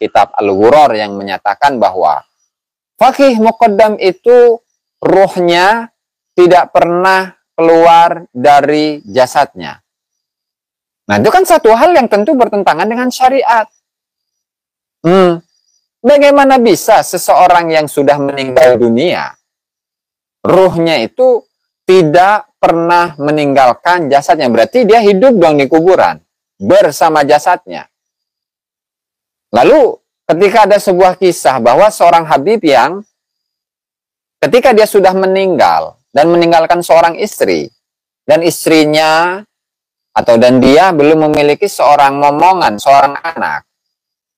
kitab Al-Ghurar yang menyatakan bahwa faqih muqaddam itu ruhnya tidak pernah keluar dari jasadnya. Nah, itu kan satu hal yang tentu bertentangan dengan syariat. Bagaimana bisa seseorang yang sudah meninggal dunia, ruhnya itu tidak pernah meninggalkan jasadnya? Berarti dia hidup dong di kuburan bersama jasadnya. Lalu ketika ada sebuah kisah bahwa seorang Habib yang ketika dia sudah meninggal dan meninggalkan seorang istri, dan istrinya dan dia belum memiliki seorang momongan, seorang anak.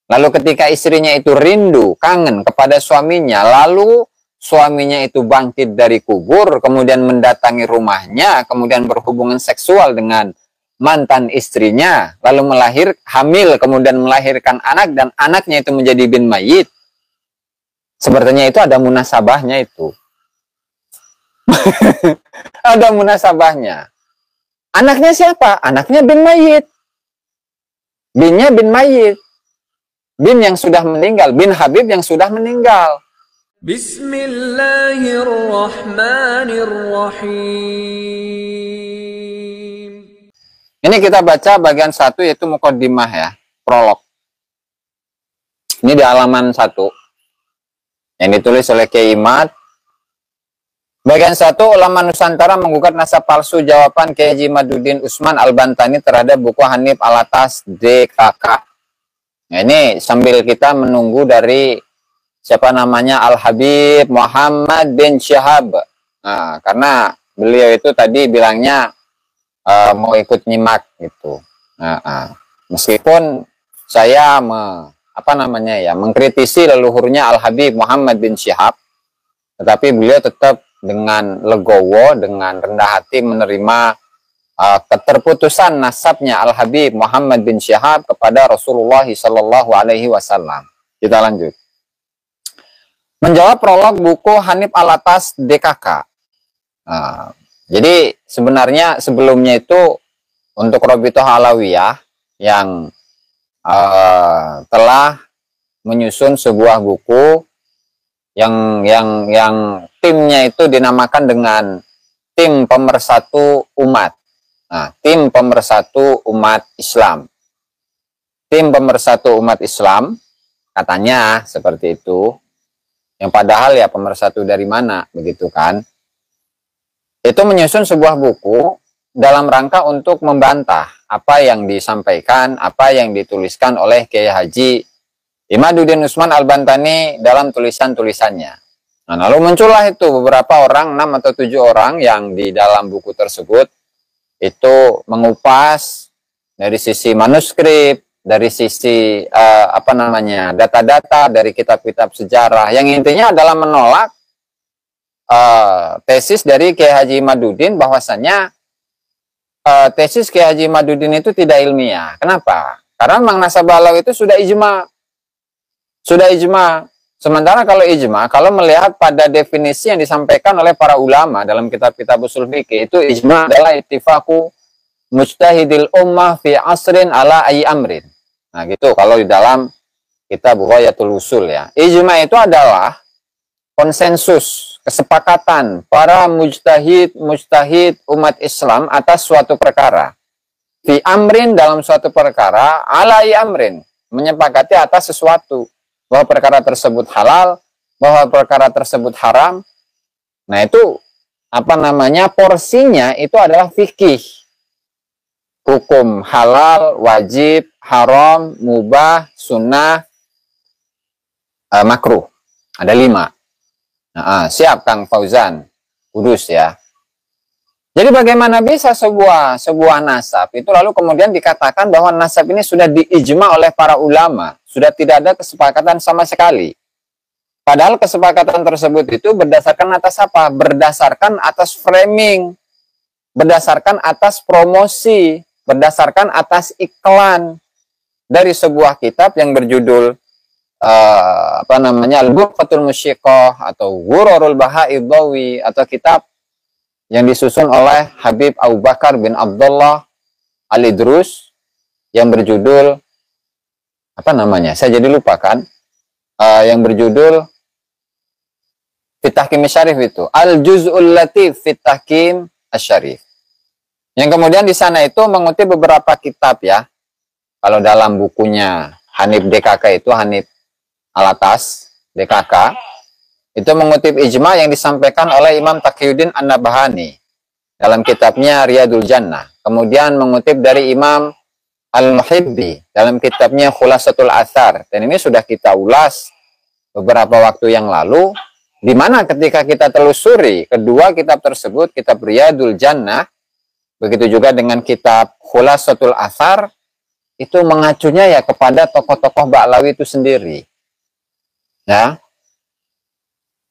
Lalu ketika istrinya itu rindu, kangen kepada suaminya, lalu suaminya itu bangkit dari kubur, kemudian mendatangi rumahnya, kemudian berhubungan seksual dengan mantan istrinya, lalu hamil, kemudian melahirkan anak, dan anaknya itu menjadi bin mayit. Sepertinya itu ada munasabahnya itu. Ada munasabahnya. Anaknya siapa? Anaknya bin mayit. Binnya bin mayit. Bin yang sudah meninggal, bin Habib yang sudah meninggal. Bismillahirrahmanirrahim. Ini kita baca bagian 1, yaitu muqaddimah ya, prolog. Ini di halaman 1 yang ditulis oleh Kiai Imad. Bagian 1, ulama Nusantara menggugat nasab palsu jawaban Kiai Haji Imaduddin Usman Al-Bantani terhadap buku Hanif Alatas DKK. Nah, ini sambil kita menunggu dari siapa namanya Al-Habib Muhammad bin Syihab. Nah, karena beliau itu tadi bilangnya mau ikut nyimak gitu. Meskipun saya mengkritisi leluhurnya Al-Habib Muhammad bin Syihab, tetapi beliau tetap dengan legowo, dengan rendah hati menerima keterputusan nasabnya Al-Habib Muhammad bin Syihab kepada Rasulullah Sallallahu Alaihi Wasallam. Kita lanjut. Menjawab prolog buku Hanif Alatas DKK. Jadi sebenarnya sebelumnya itu untuk Rabithah Alawiyah yang telah menyusun sebuah buku yang timnya itu dinamakan dengan tim pemersatu umat. Nah, tim pemersatu umat Islam. Tim pemersatu umat Islam katanya seperti itu. Yang padahal ya pemersatu dari mana, begitu kan? Itu menyusun sebuah buku dalam rangka untuk membantah apa yang disampaikan, apa yang dituliskan oleh Kiai Haji Imaduddin Usman Al-Bantani dalam tulisan-tulisannya. Nah, lalu muncullah itu beberapa orang, 6 atau 7 orang yang di dalam buku tersebut itu mengupas dari sisi manuskrip, dari sisi data-data dari kitab-kitab sejarah, yang intinya adalah menolak tesis dari Kiai Haji Imaduddin bahwasannya tesis Kiai Haji Imaduddin itu tidak ilmiah. Kenapa? Karena memang nasab balaghah itu sudah ijma. Sementara kalau ijma, kalau melihat pada definisi yang disampaikan oleh para ulama dalam kitab-kitab usul fikih, itu ijma adalah ittifaqu mujtahidil ummah fi asrin ala ayyi amrin. Nah, gitu kalau di dalam kitab Ghayatul Usul ya. Ijma itu adalah konsensus, kesepakatan para mujtahid umat Islam atas suatu perkara. Fi amrin, dalam suatu perkara, ala ayyi amrin, menyepakati atas sesuatu. Bahwa perkara tersebut halal, bahwa perkara tersebut haram. Nah, itu porsinya itu adalah fikih. Hukum halal, wajib, haram, mubah, sunnah, makruh. Ada 5. Nah, siap Kang Fauzan Kudus ya. Jadi bagaimana bisa sebuah nasab itu lalu kemudian dikatakan bahwa nasab ini sudah diijma oleh para ulama, sudah tidak ada kesepakatan sama sekali. Padahal kesepakatan tersebut itu berdasarkan atas apa? Berdasarkan atas framing, berdasarkan atas promosi, berdasarkan atas iklan dari sebuah kitab yang berjudul Al-Burqatul Musyiqah atau Ghurarul Baha'id Dhawi, atau kitab yang disusun oleh Habib Abu Bakar bin Abdullah Al-Idrus yang berjudul apa namanya? Saya jadi lupa kan. Yang berjudul Fit Tahkim Syarif itu. Al-Juz'ul Latif Fit Tahkim Syarif. Yang kemudian di sana itu mengutip beberapa kitab ya. Kalau dalam bukunya Hanif DKK itu, Hanif Alatas DKK, itu mengutip ijma yang disampaikan oleh Imam Taqiyuddin An-Nabhani dalam kitabnya Riyadul Jannah. Kemudian mengutip dari Imam Al-Muhibbi dalam kitabnya Khulasatul Athar. Dan ini sudah kita ulas beberapa waktu yang lalu, di mana ketika kita telusuri kedua kitab tersebut, kitab Riyadul Jannah, begitu juga dengan kitab Khulasatul Athar, itu mengacunya ya kepada tokoh-tokoh Ba'lawi itu sendiri. Ya,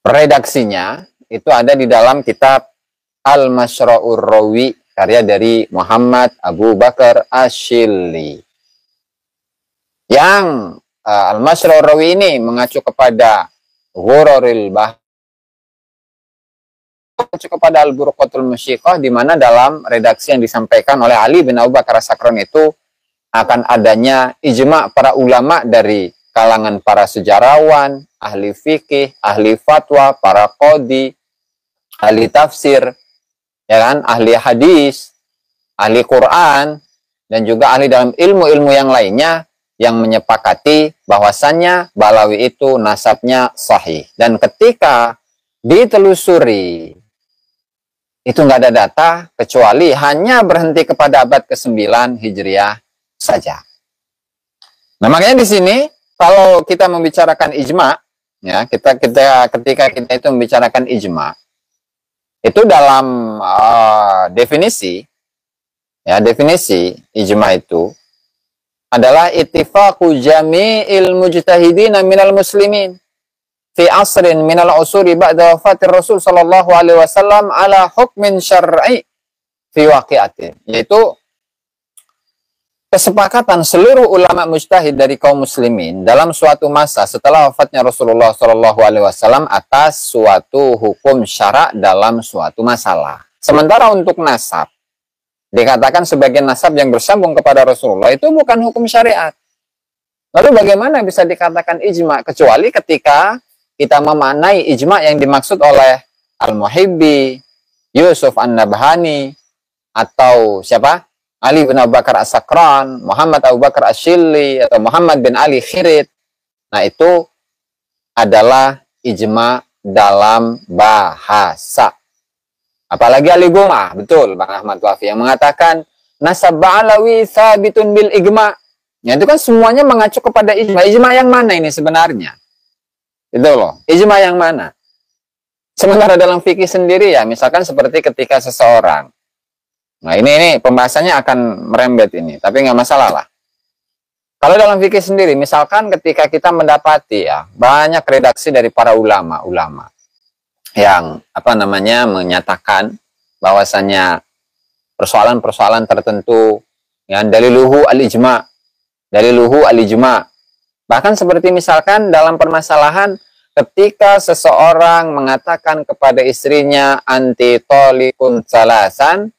redaksinya itu ada di dalam kitab Al-Mashra'ur Rawi, karya dari Muhammad Abu Bakar Ash-Shilli. Yang Al-Mashra'ur Rawi ini mengacu kepada Ghuraril Bah, mengacu kepada Al-Burqatul Musyiqah, di mana dalam redaksi yang disampaikan oleh Ali bin Abu Bakar As-Sakran itu akan adanya ijma para ulama dari kalangan para sejarawan, ahli fikih, ahli fatwa, para qadi, ahli tafsir, ya kan, ahli hadis, ahli Quran, dan juga ahli dalam ilmu-ilmu yang lainnya yang menyepakati bahwasannya Ba'lawi itu nasabnya sahih. Dan ketika ditelusuri, itu nggak ada data kecuali hanya berhenti kepada abad ke-9 Hijriah saja. Nah, makanya di sini kalau kita membicarakan ijma, ya, ketika kita itu membicarakan ijma, itu dalam definisi, ya, definisi ijma itu adalah ittifaqu jami'il mujtahidina minal muslimin fi asrin minal usuri ba'da wafatir Rasul sallallahu alaihi wasallam ala hukmin syar'i fi waqi'atin, yaitu kesepakatan seluruh ulama mujtahid dari kaum muslimin dalam suatu masa setelah wafatnya Rasulullah Shallallahu Alaihi Wasallam atas suatu hukum syarak dalam suatu masalah. Sementara untuk nasab, dikatakan sebagai nasab yang bersambung kepada Rasulullah itu bukan hukum syariat. Lalu bagaimana bisa dikatakan ijma? Kecuali ketika kita memaknai ijma yang dimaksud oleh Al-Muhibbi, Yusuf An-Nabhani, atau siapa? Ali bin Abu Bakar As-Sakran, Muhammad Abu Bakar Ash-Shilli, atau Muhammad bin Ali Khirit. Nah, itu adalah ijma dalam bahasa. Apalagi Ali Gumah, betul Bang Ahmad Wafi, yang mengatakan nasab Ba'lawi sabitun bil ijma. Ya, itu kan semuanya mengacu kepada ijma. Ijma yang mana ini sebenarnya? Itu loh, ijma yang mana? Sementara dalam fikih sendiri ya, misalkan seperti ketika seseorang, nah ini pembahasannya akan merembet ini, tapi nggak masalah lah. Kalau dalam fikih sendiri, misalkan ketika kita mendapati ya banyak redaksi dari para ulama yang apa namanya menyatakan bahwasannya persoalan-persoalan tertentu yang daliluhu al-ijma, bahkan seperti misalkan dalam permasalahan ketika seseorang mengatakan kepada istrinya anti tolikun salasan.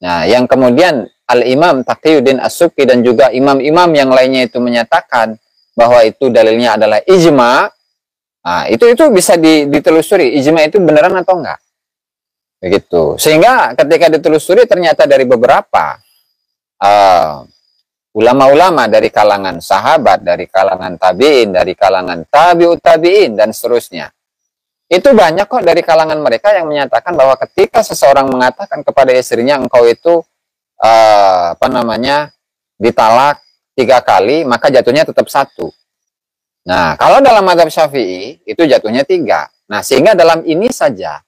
Nah, yang kemudian Al-Imam Taqiyuddin As-Subki dan juga imam-imam yang lainnya itu menyatakan bahwa itu dalilnya adalah ijma. Nah, itu bisa ditelusuri ijma itu beneran atau enggak. Begitu. Sehingga ketika ditelusuri ternyata dari beberapa ulama-ulama dari kalangan sahabat, dari kalangan tabi'in, dari kalangan tabi'ut tabi'in dan seterusnya. Itu banyak kok dari kalangan mereka yang menyatakan bahwa ketika seseorang mengatakan kepada istrinya engkau itu ditalak 3 kali, maka jatuhnya tetap 1. Nah, kalau dalam mazhab Syafi'i itu jatuhnya 3. Nah, sehingga dalam ini saja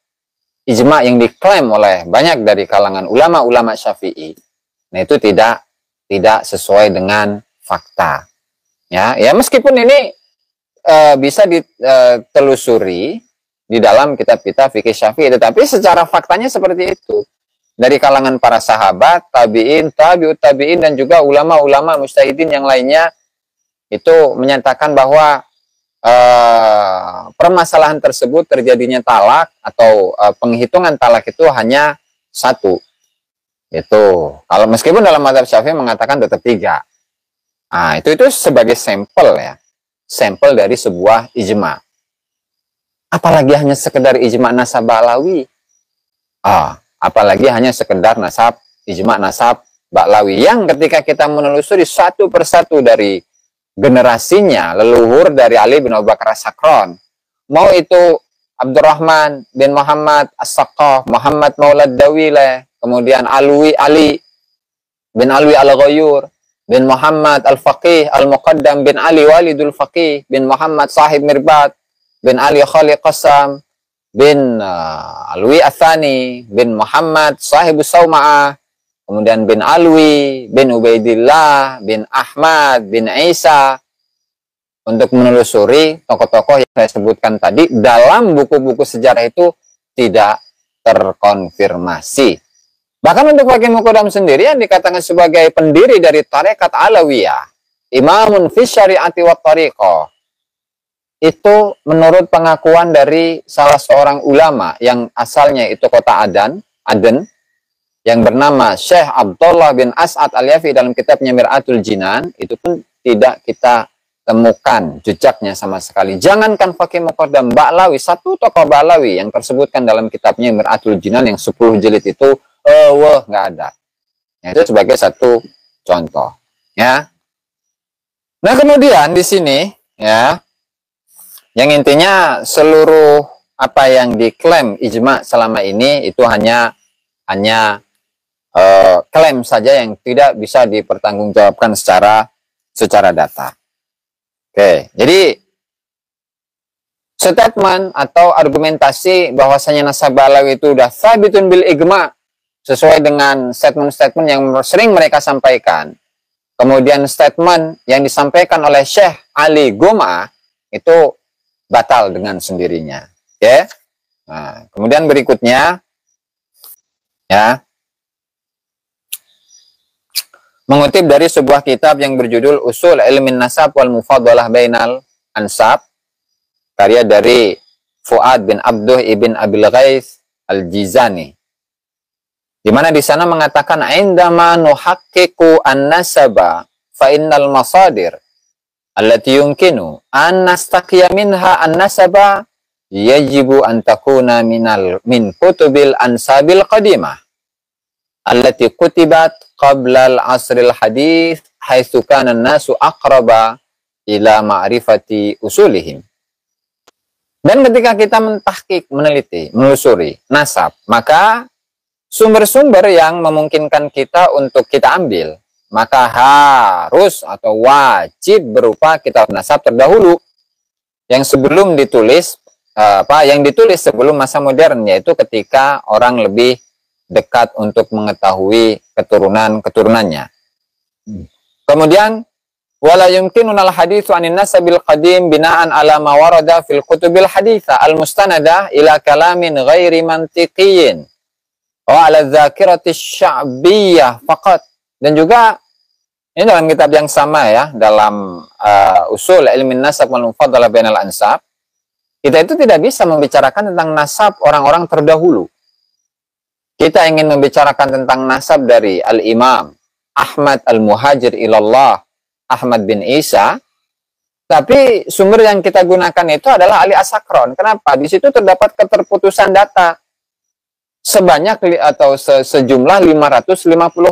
ijma yang diklaim oleh banyak dari kalangan ulama-ulama Syafi'i, nah itu tidak sesuai dengan fakta. Ya meskipun ini bisa ditelusuri di dalam kitab-kitab fikih Syafi'i, tetapi secara faktanya seperti itu. Dari kalangan para sahabat, tabi'in, tabi'ut tabi'in, dan juga ulama-ulama mujtahidin yang lainnya itu menyatakan bahwa permasalahan tersebut terjadinya talak atau penghitungan talak itu hanya 1. Itu kalau meskipun dalam mazhab Syafi'i mengatakan tetap 3. Nah, itu sebagai sampel ya. Sampel dari sebuah ijma. Apalagi hanya sekedar ijma nasab Ba'lawi. Apalagi hanya sekedar ijma nasab Ba'lawi. Yang ketika kita menelusuri satu persatu dari generasinya, leluhur dari Ali bin Abu Bakar As-Sakron. Mau itu Abdurrahman bin Muhammad As-Saqqaf, Muhammad Maulad Dawile, kemudian Ali bin Alwi Al-Ghayur, bin Muhammad Al-Faqih Al-Muqaddam bin Ali Walidul Faqih, bin Muhammad Sahib Mirbat, bin Ali Khaliq Qassam, bin Alwi Athani, bin Muhammad Sahib Sawma'ah, kemudian bin Alwi, bin Ubaidillah, bin Ahmad, bin Isa, untuk menelusuri tokoh-tokoh yang saya sebutkan tadi dalam buku-buku sejarah itu tidak terkonfirmasi. Bahkan untuk Waqi Muqaddam sendiri yang dikatakan sebagai pendiri dari tarekat Alawiyah, imamun fi syari'ati wa tariqah, itu menurut pengakuan dari salah seorang ulama yang asalnya itu kota Aden, yang bernama Syekh Abdullah bin As'ad Al-Yafi dalam kitabnya Mir'atul Jinan, itu pun tidak kita temukan jejaknya sama sekali. Jangankan Waqi Muqaddam, Ba'lawi, satu tokoh Ba'lawi yang tersebutkan dalam kitabnya Mir'atul Jinan yang 10 jilid itu, nggak ada. Ya, itu sebagai satu contoh. Ya. Nah, kemudian di sini, ya, yang intinya seluruh apa yang diklaim ijma selama ini itu hanya klaim saja yang tidak bisa dipertanggungjawabkan secara data. Oke, jadi statement atau argumentasi bahwasanya nasab Ba'lawi itu udah sabitun bil ijma sesuai dengan statement-statement yang sering mereka sampaikan. Kemudian statement yang disampaikan oleh Syekh Ali Goma itu batal dengan sendirinya. Oke. Nah, kemudian berikutnya ya, mengutip dari sebuah kitab yang berjudul Usul Ilmin Nasab wal Mufadalah Bainal Ansab, karya dari Fuad bin Abduh ibn Abil Ghais Al-Jizani, di mana di sana mengatakan indama nuhaqqiqu an-nasaba fa innal masadir allati yumkinu an nastaqiya minha an-nasaba yajibu an takuna min kutubil ansabil qadimah allati kutibat qabla al-asril hadith haitsu kana an-nasu aqraba ila ma'rifati usulihim. Dan ketika kita mentahqiq, meneliti, menelusuri nasab, maka sumber-sumber yang memungkinkan kita untuk kita ambil, maka harus atau wajib berupa kitab nasab terdahulu yang sebelum ditulis, yang ditulis sebelum masa modern, yaitu ketika orang lebih dekat untuk mengetahui keturunan-keturunannya. Kemudian wala yumkinun al-haditsu 'anin nasabil qadim bina'an 'ala ma warada fil kutubil haditsa al-mustanada ila kalamin ghairi mantiqiyyin wa 'ala dzakirati sya'biyyah faqat. Dan juga ini dalam kitab yang sama ya, dalam Usul Ilmin Nasab wal Mufadalah Bainal Ansab, kita itu tidak bisa membicarakan tentang nasab orang-orang terdahulu. Kita ingin membicarakan tentang nasab dari Al-Imam Ahmad Al-Muhajir Ilallah Ahmad bin Isa, tapi sumber yang kita gunakan itu adalah Ali As-Sakron. Kenapa? Di situ terdapat keterputusan data sebanyak atau sejumlah 550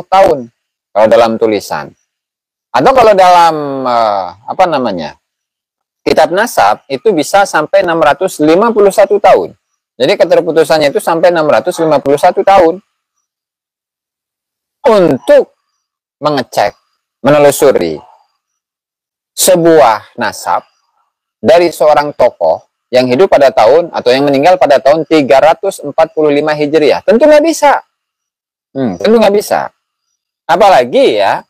tahun kalau dalam tulisan. Atau kalau dalam kitab nasab itu bisa sampai 651 tahun. Jadi keterputusannya itu sampai 651 tahun. Untuk mengecek, menelusuri sebuah nasab dari seorang tokoh yang hidup pada tahun atau yang meninggal pada tahun 345 Hijriah, tentu nggak bisa. Tentu nggak bisa. Apalagi ya,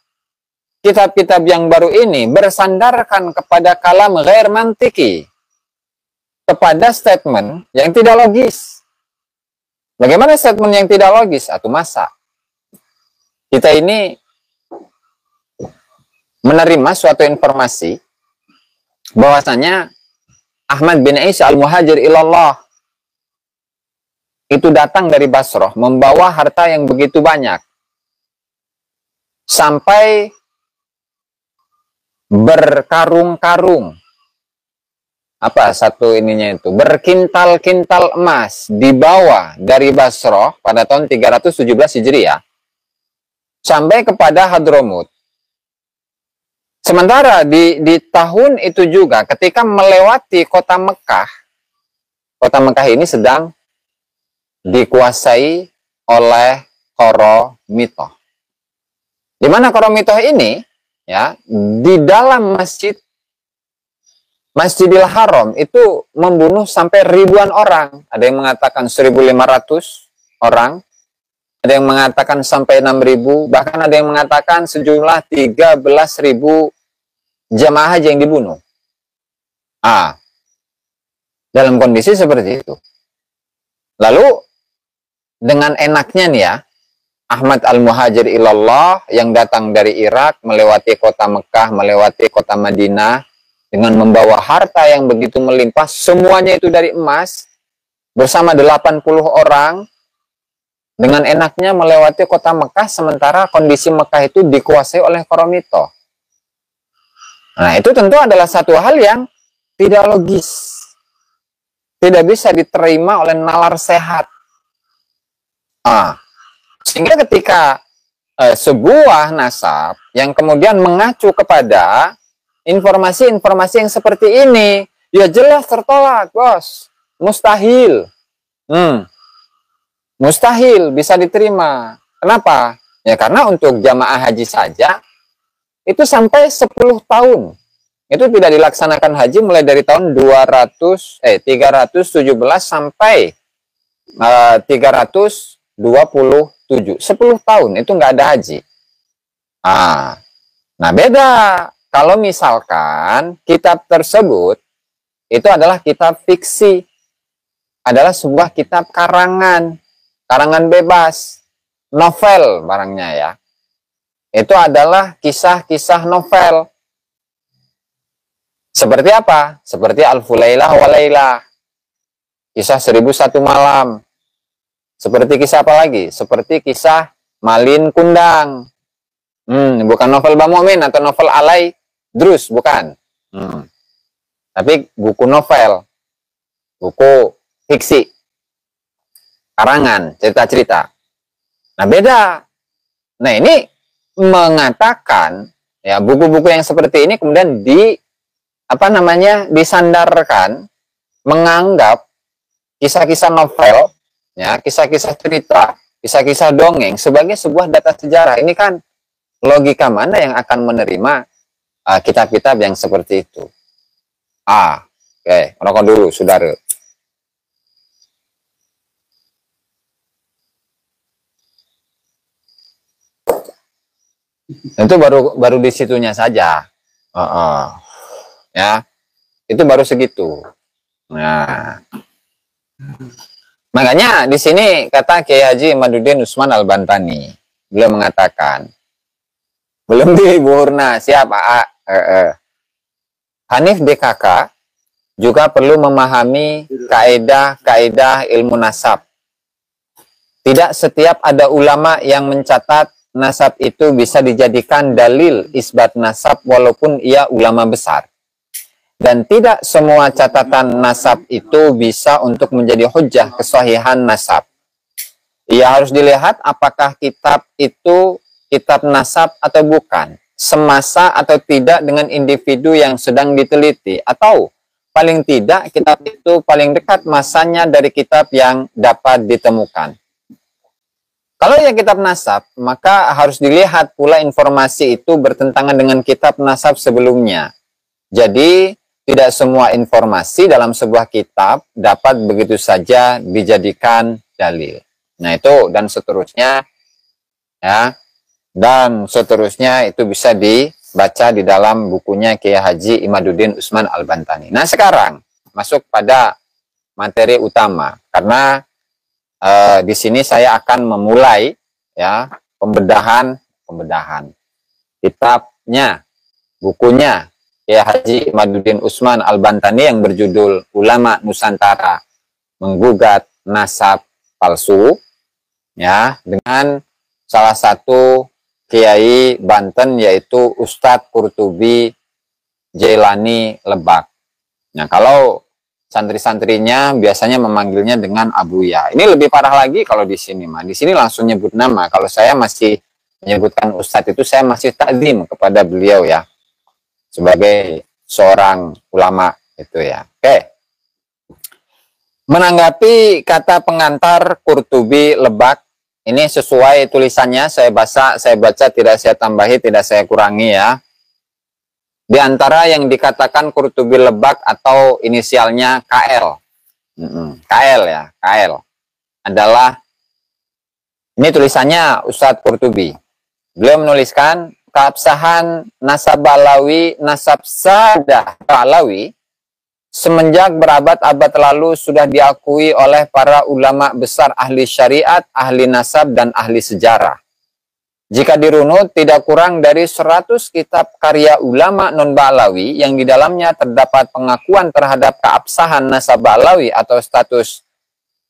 kitab-kitab yang baru ini bersandarkan kepada kalam ghair mantiki, kepada statement yang tidak logis. Bagaimana statement yang tidak logis? Atau masa kita ini menerima suatu informasi bahwasanya Ahmad bin Isa Al-Muhajir Ilallah itu datang dari Basrah membawa harta yang begitu banyak sampai berkarung-karung, apa satu ininya itu, berkintal-kintal emas dibawa dari Basrah pada tahun 317 Hijriah sampai kepada Hadramut. Sementara di tahun itu juga ketika melewati kota Mekah ini sedang dikuasai oleh Qoromitoh. Di mana Qoromitoh ini, ya, di dalam Masjidil Haram itu membunuh sampai ribuan orang. Ada yang mengatakan 1.500 orang, ada yang mengatakan sampai 6.000, bahkan ada yang mengatakan sejumlah 13.000 jamaah haji yang dibunuh. Dalam kondisi seperti itu. Lalu dengan enaknya nih ya, Ahmad al-Muhajir ilallah yang datang dari Irak, melewati kota Mekah, melewati kota Madinah, dengan membawa harta yang begitu melimpah, semuanya itu dari emas, bersama 80 orang, dengan enaknya melewati kota Mekah, sementara kondisi Mekah itu dikuasai oleh Qoromitoh. Nah, itu tentu adalah satu hal yang tidak logis, tidak bisa diterima oleh nalar sehat. Sehingga ketika sebuah nasab yang kemudian mengacu kepada informasi-informasi yang seperti ini, ya jelas tertolak, bos. Mustahil. Mustahil bisa diterima. Kenapa? Ya karena untuk jamaah haji saja, itu sampai 10 tahun. Itu tidak dilaksanakan haji mulai dari tahun 317 sampai 327. 10 tahun itu nggak ada haji. Nah beda. Kalau misalkan kitab tersebut itu adalah kitab fiksi, adalah sebuah kitab karangan bebas, novel barangnya ya. Itu adalah kisah-kisah novel. Seperti apa? Seperti Alfu Lailah wa Lailah, kisah 1001 malam. Seperti kisah apa lagi? Seperti kisah Malin Kundang. Bukan novel Bang Mu'min atau novel Alay Drus, bukan. Tapi buku novel, buku fiksi, karangan, cerita-cerita. Nah beda. Nah ini mengatakan ya buku-buku yang seperti ini kemudian disandarkan, menganggap kisah-kisah novel, ya kisah-kisah cerita, kisah-kisah dongeng sebagai sebuah data sejarah. Ini kan logika mana yang akan menerima kitab-kitab yang seperti itu? Oke, rokok dulu, saudara. Itu baru di situnya saja. Ya, itu baru segitu. Nah, makanya di sini kata Kiai Haji Imaduddin Usman Al-Bantani, beliau mengatakan, belum di Buhurna, siap Hanif DKK juga perlu memahami kaedah-kaedah ilmu nasab. Tidak setiap ada ulama yang mencatat nasab itu bisa dijadikan dalil isbat nasab walaupun ia ulama besar. Dan tidak semua catatan nasab itu bisa untuk menjadi hujjah kesahihan nasab. Ia harus dilihat apakah kitab itu kitab nasab atau bukan, semasa atau tidak dengan individu yang sedang diteliti, atau paling tidak kitab itu paling dekat masanya dari kitab yang dapat ditemukan. Kalau yang kitab nasab, maka harus dilihat pula informasi itu bertentangan dengan kitab nasab sebelumnya. Jadi tidak semua informasi dalam sebuah kitab dapat begitu saja dijadikan dalil. Nah itu dan seterusnya ya. Dan seterusnya itu bisa dibaca di dalam bukunya Kiai Haji Imaduddin Usman Al-Bantani. Nah sekarang masuk pada materi utama, karena di sini saya akan memulai ya pembedahan kitabnya, bukunya Kiai Haji Imaduddin Usman Al-Bantani yang berjudul Ulama Nusantara Menggugat Nasab Palsu, ya, dengan salah satu Kiai Banten yaitu Ustadz Qurtubi Jailani Lebak. Nah, kalau santri-santrinya biasanya memanggilnya dengan Abuya. Ini lebih parah lagi kalau di sini mah. Di sini langsung nyebut nama. Kalau saya masih menyebutkan Ustadz itu, saya masih takzim kepada beliau ya, sebagai seorang ulama itu ya. Oke. Menanggapi kata pengantar Qurtubi Lebak, ini sesuai tulisannya, saya baca, tidak saya tambahi, tidak saya kurangi ya. Di antara yang dikatakan Qurtubi Lebak atau inisialnya KL. KL ya, KL. Adalah, ini tulisannya Ustadz Qurtubi. Beliau menuliskan, keabsahan nasab Balawi, nasab Sadah Balawi, semenjak berabad-abad lalu sudah diakui oleh para ulama besar ahli syariat, ahli nasab, dan ahli sejarah. Jika dirunut, tidak kurang dari 100 kitab karya ulama non-Ba'lawi yang di dalamnya terdapat pengakuan terhadap keabsahan nasab Ba'lawi atau status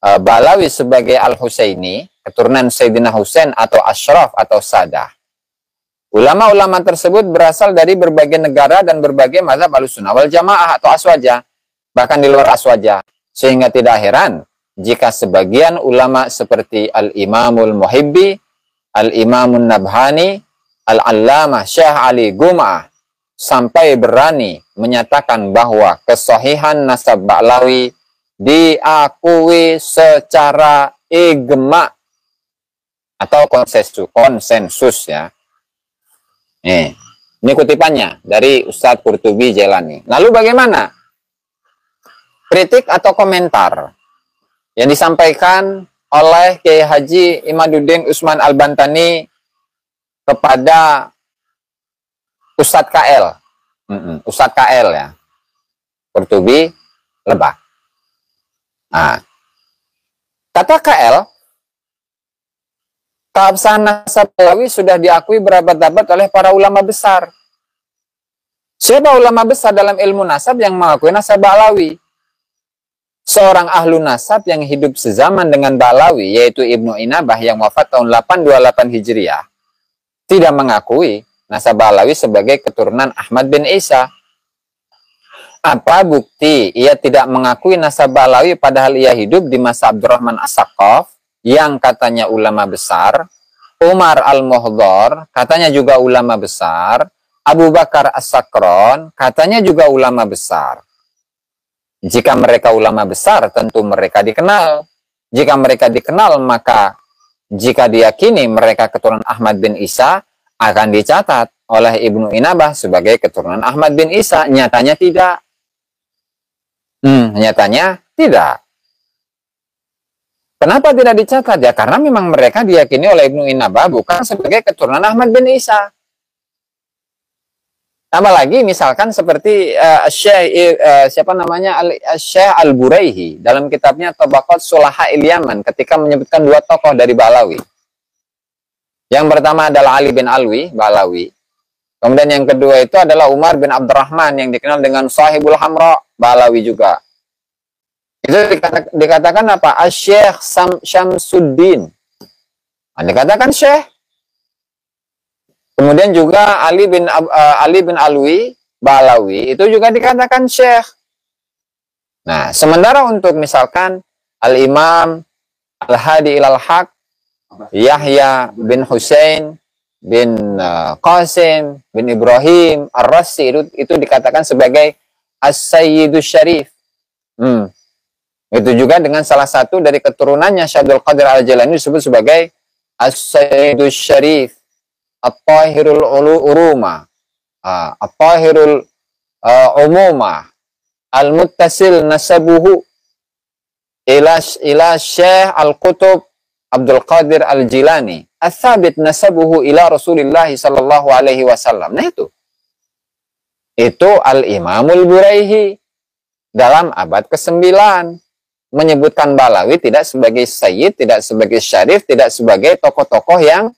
Ba'lawi sebagai Al-Husaini, keturunan Sayyidina Husain atau Ashraf atau Sadah. Ulama-ulama tersebut berasal dari berbagai negara dan berbagai mazhab Ahlussunnah wal Jamaah atau Aswaja, bahkan di luar Aswaja. Sehingga tidak heran jika sebagian ulama seperti Al-Imamul Muhibbi, Al-Imamun Nabhani, Al-Allamah Syekh Ali Gum'ah sampai berani menyatakan bahwa kesahihan nasab Ba'lawi diakui secara ijma atau konsensus ya. Ini kutipannya dari Ustadz Qurtubi Jailani. Lalu bagaimana kritik atau komentar yang disampaikan oleh Kiai Haji Imaduddin Usman Al-Bantani kepada Ustadz KL. Ustadz KL ya. Qurtubi Lebak. Nah, kata KL, keabsahan nasab Ba'lawi sudah diakui berabad-abad oleh para ulama besar. Siapa ulama besar dalam ilmu nasab yang mengakui nasab Ba'lawi? Seorang ahlu nasab yang hidup sezaman dengan Ba'lawi, yaitu Ibnu Inabah yang wafat tahun 828 Hijriah, tidak mengakui nasab Ba'lawi sebagai keturunan Ahmad bin Isa. Apa bukti ia tidak mengakui nasab Ba'lawi padahal ia hidup di masa Abdurrahman As-Saqqaf yang katanya ulama besar, Umar Al-Muhdhar katanya juga ulama besar, Abu Bakar As-Sakron katanya juga ulama besar. Jika mereka ulama besar, tentu mereka dikenal. Jika mereka dikenal, maka jika diyakini mereka keturunan Ahmad bin Isa, akan dicatat oleh Ibnu Inabah sebagai keturunan Ahmad bin Isa. Nyatanya tidak. Nyatanya tidak. Kenapa tidak dicatat? Ya karena memang mereka diyakini oleh Ibnu Inabah bukan sebagai keturunan Ahmad bin Isa. Apalagi misalkan seperti Syekh Al-Buraihi dalam kitabnya Tabaqat Sulaha il-Yaman ketika menyebutkan dua tokoh dari Ba'lawi. Yang pertama adalah Ali bin Alwi, Ba'lawi. Kemudian yang kedua itu adalah Umar bin Abdurrahman yang dikenal dengan Sahibul Hamra, Ba'lawi juga. Itu dikatakan apa? Syekh Syamsuddin. Dikatakan Syekh. Kemudian juga Ali bin Alwi, Ba'lawi, itu juga dikatakan Syekh. Nah, sementara untuk misalkan Al-Imam Al-Hadi Ilal Haq, Yahya bin Husain bin Qasim bin Ibrahim Ar-Rasi, itu dikatakan sebagai As-Sayyidus Syarif. Itu juga dengan salah satu dari keturunannya Syabdul Qadir Al-Jailani disebut sebagai As-Sayyidus Syarif. At-Tahirul Uruma, At-Tahirul Umuma, Al-Muttasil Nasabuhu ila Syekh Al-Qutub Abdul Qadir Al-Jilani, Al-Thabit Nasabuhu ila Rasulullah sallallahu alaihi wasallam. Nah itu Al-Imamul Buraihi dalam abad ke-9 menyebutkan Ba'lawi tidak sebagai Sayyid, tidak sebagai Syarif, tidak sebagai tokoh-tokoh yang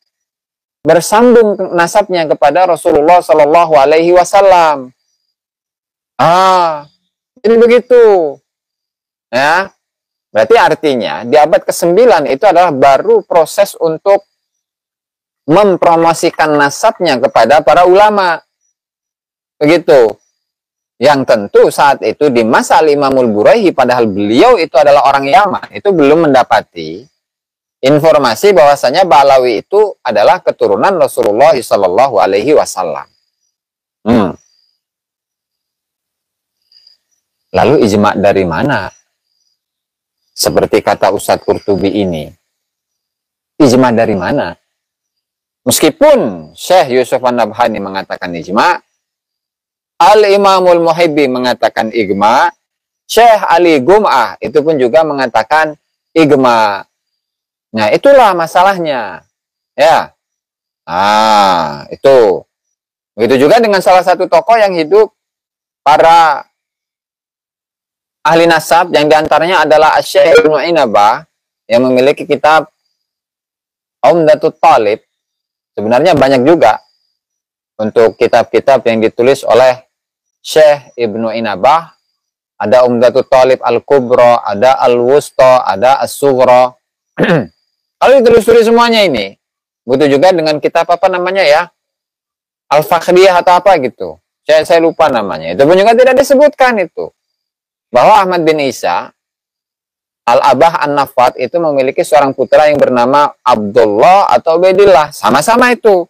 bersambung nasabnya kepada Rasulullah Sallallahu Alaihi Wasallam. Jadi begitu. Ya, berarti artinya di abad ke-9 itu adalah baru proses untuk mempromosikan nasabnya kepada para ulama. Begitu. Yang tentu saat itu di masa Al-Imamul Buraihi, padahal beliau itu adalah orang Yaman, itu belum mendapati informasi bahwasanya Ba'lawi itu adalah keturunan Rasulullah Shallallahu Alaihi Wasallam. Lalu ijma dari mana? Seperti kata Ustadz Qurtubi ini, ijma dari mana? Meskipun Syekh Yusuf An-Nabhani mengatakan ijma, Al-Imamul Muhibbi mengatakan ijma, Syekh Ali Gum'ah itu pun juga mengatakan ijma. Nah, itulah masalahnya. Ya. Itu. Begitu juga dengan salah satu tokoh yang hidup, para ahli nasab, yang diantaranya adalah Syekh Ibnu Inabah, yang memiliki kitab Umdatul Talib. Sebenarnya banyak juga untuk kitab-kitab yang ditulis oleh Syekh Ibnu Inabah. Ada Umdatul Talib Al-Kubra, ada Al-Wusta, ada As-Sughra. Kalau ditulis-tulis semuanya ini, begitu juga dengan kitab apa namanya ya, Al-Fakhriyah atau apa gitu. Saya lupa namanya. Itu pun juga tidak disebutkan itu. Bahwa Ahmad bin Isa Al-Abah An-Nafat itu memiliki seorang putra yang bernama Abdullah atau Ubaidillah. Sama-sama itu.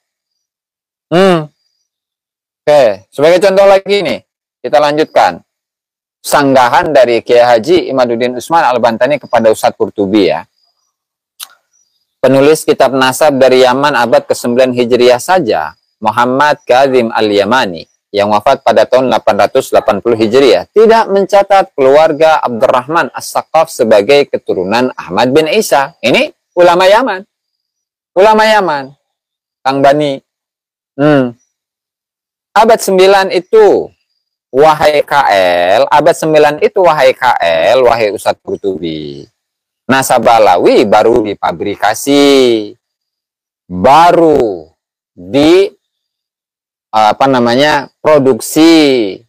Oke, sebagai contoh lagi nih, kita lanjutkan. Sanggahan dari Kiai Haji Imaduddin Utsman Al-Bantani kepada Ustadz Qurtubi ya. Penulis kitab nasab dari Yaman abad ke-9 Hijriah saja, Muhammad Kazim Al-Yamani, yang wafat pada tahun 880 Hijriah, tidak mencatat keluarga Abdurrahman As-Saqaf sebagai keturunan Ahmad bin Isa. Ini ulama Yaman. Ulama Yaman. Kang Bani. Abad 9 itu, wahai KL, abad 9 itu, wahai KL, wahai Ustadz Qurtubi, nasab Ba'lawi baru dipabrikasi, baru di produksi,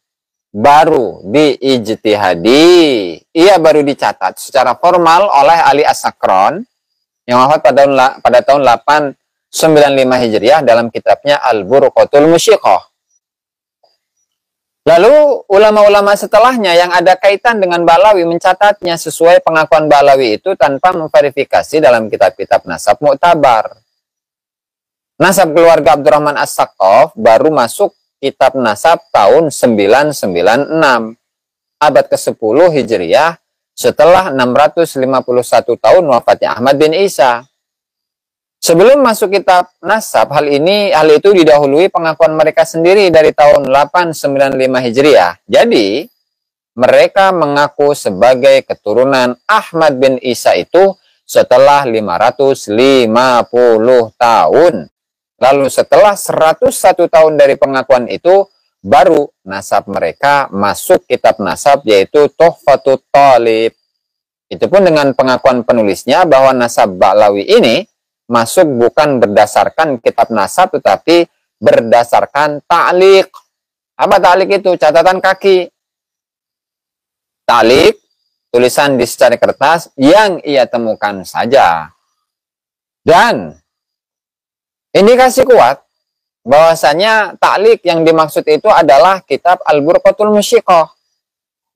baru diijtihadi, ia baru dicatat secara formal oleh Ali As-Sakron yang wafat pada tahun 895 Hijriah dalam kitabnya Al-Burqatul Musyiqah. Lalu ulama-ulama setelahnya yang ada kaitan dengan Ba'lawi mencatatnya sesuai pengakuan Ba'lawi itu tanpa memverifikasi dalam kitab-kitab nasab mu'tabar. Nasab keluarga Abdurrahman As-Saqaf baru masuk kitab nasab tahun 996, abad ke-10 Hijriah, setelah 651 tahun wafatnya Ahmad bin Isa. Sebelum masuk kitab nasab, hal itu didahului pengakuan mereka sendiri dari tahun 895 Hijriah. Jadi, mereka mengaku sebagai keturunan Ahmad bin Isa itu setelah 550 tahun. Lalu setelah 101 tahun dari pengakuan itu, baru nasab mereka masuk kitab nasab, yaitu Tuhfatut Talib. Itu pun dengan pengakuan penulisnya bahwa nasab Ba'lawi ini masuk bukan berdasarkan kitab nasab, tetapi berdasarkan ta'liq. Apa ta'liq itu? Catatan kaki. Ta'liq, tulisan di secari kertas yang ia temukan saja. Dan indikasi kuat bahwasanya ta'liq yang dimaksud itu adalah kitab Al-Burqatul Musyiqah.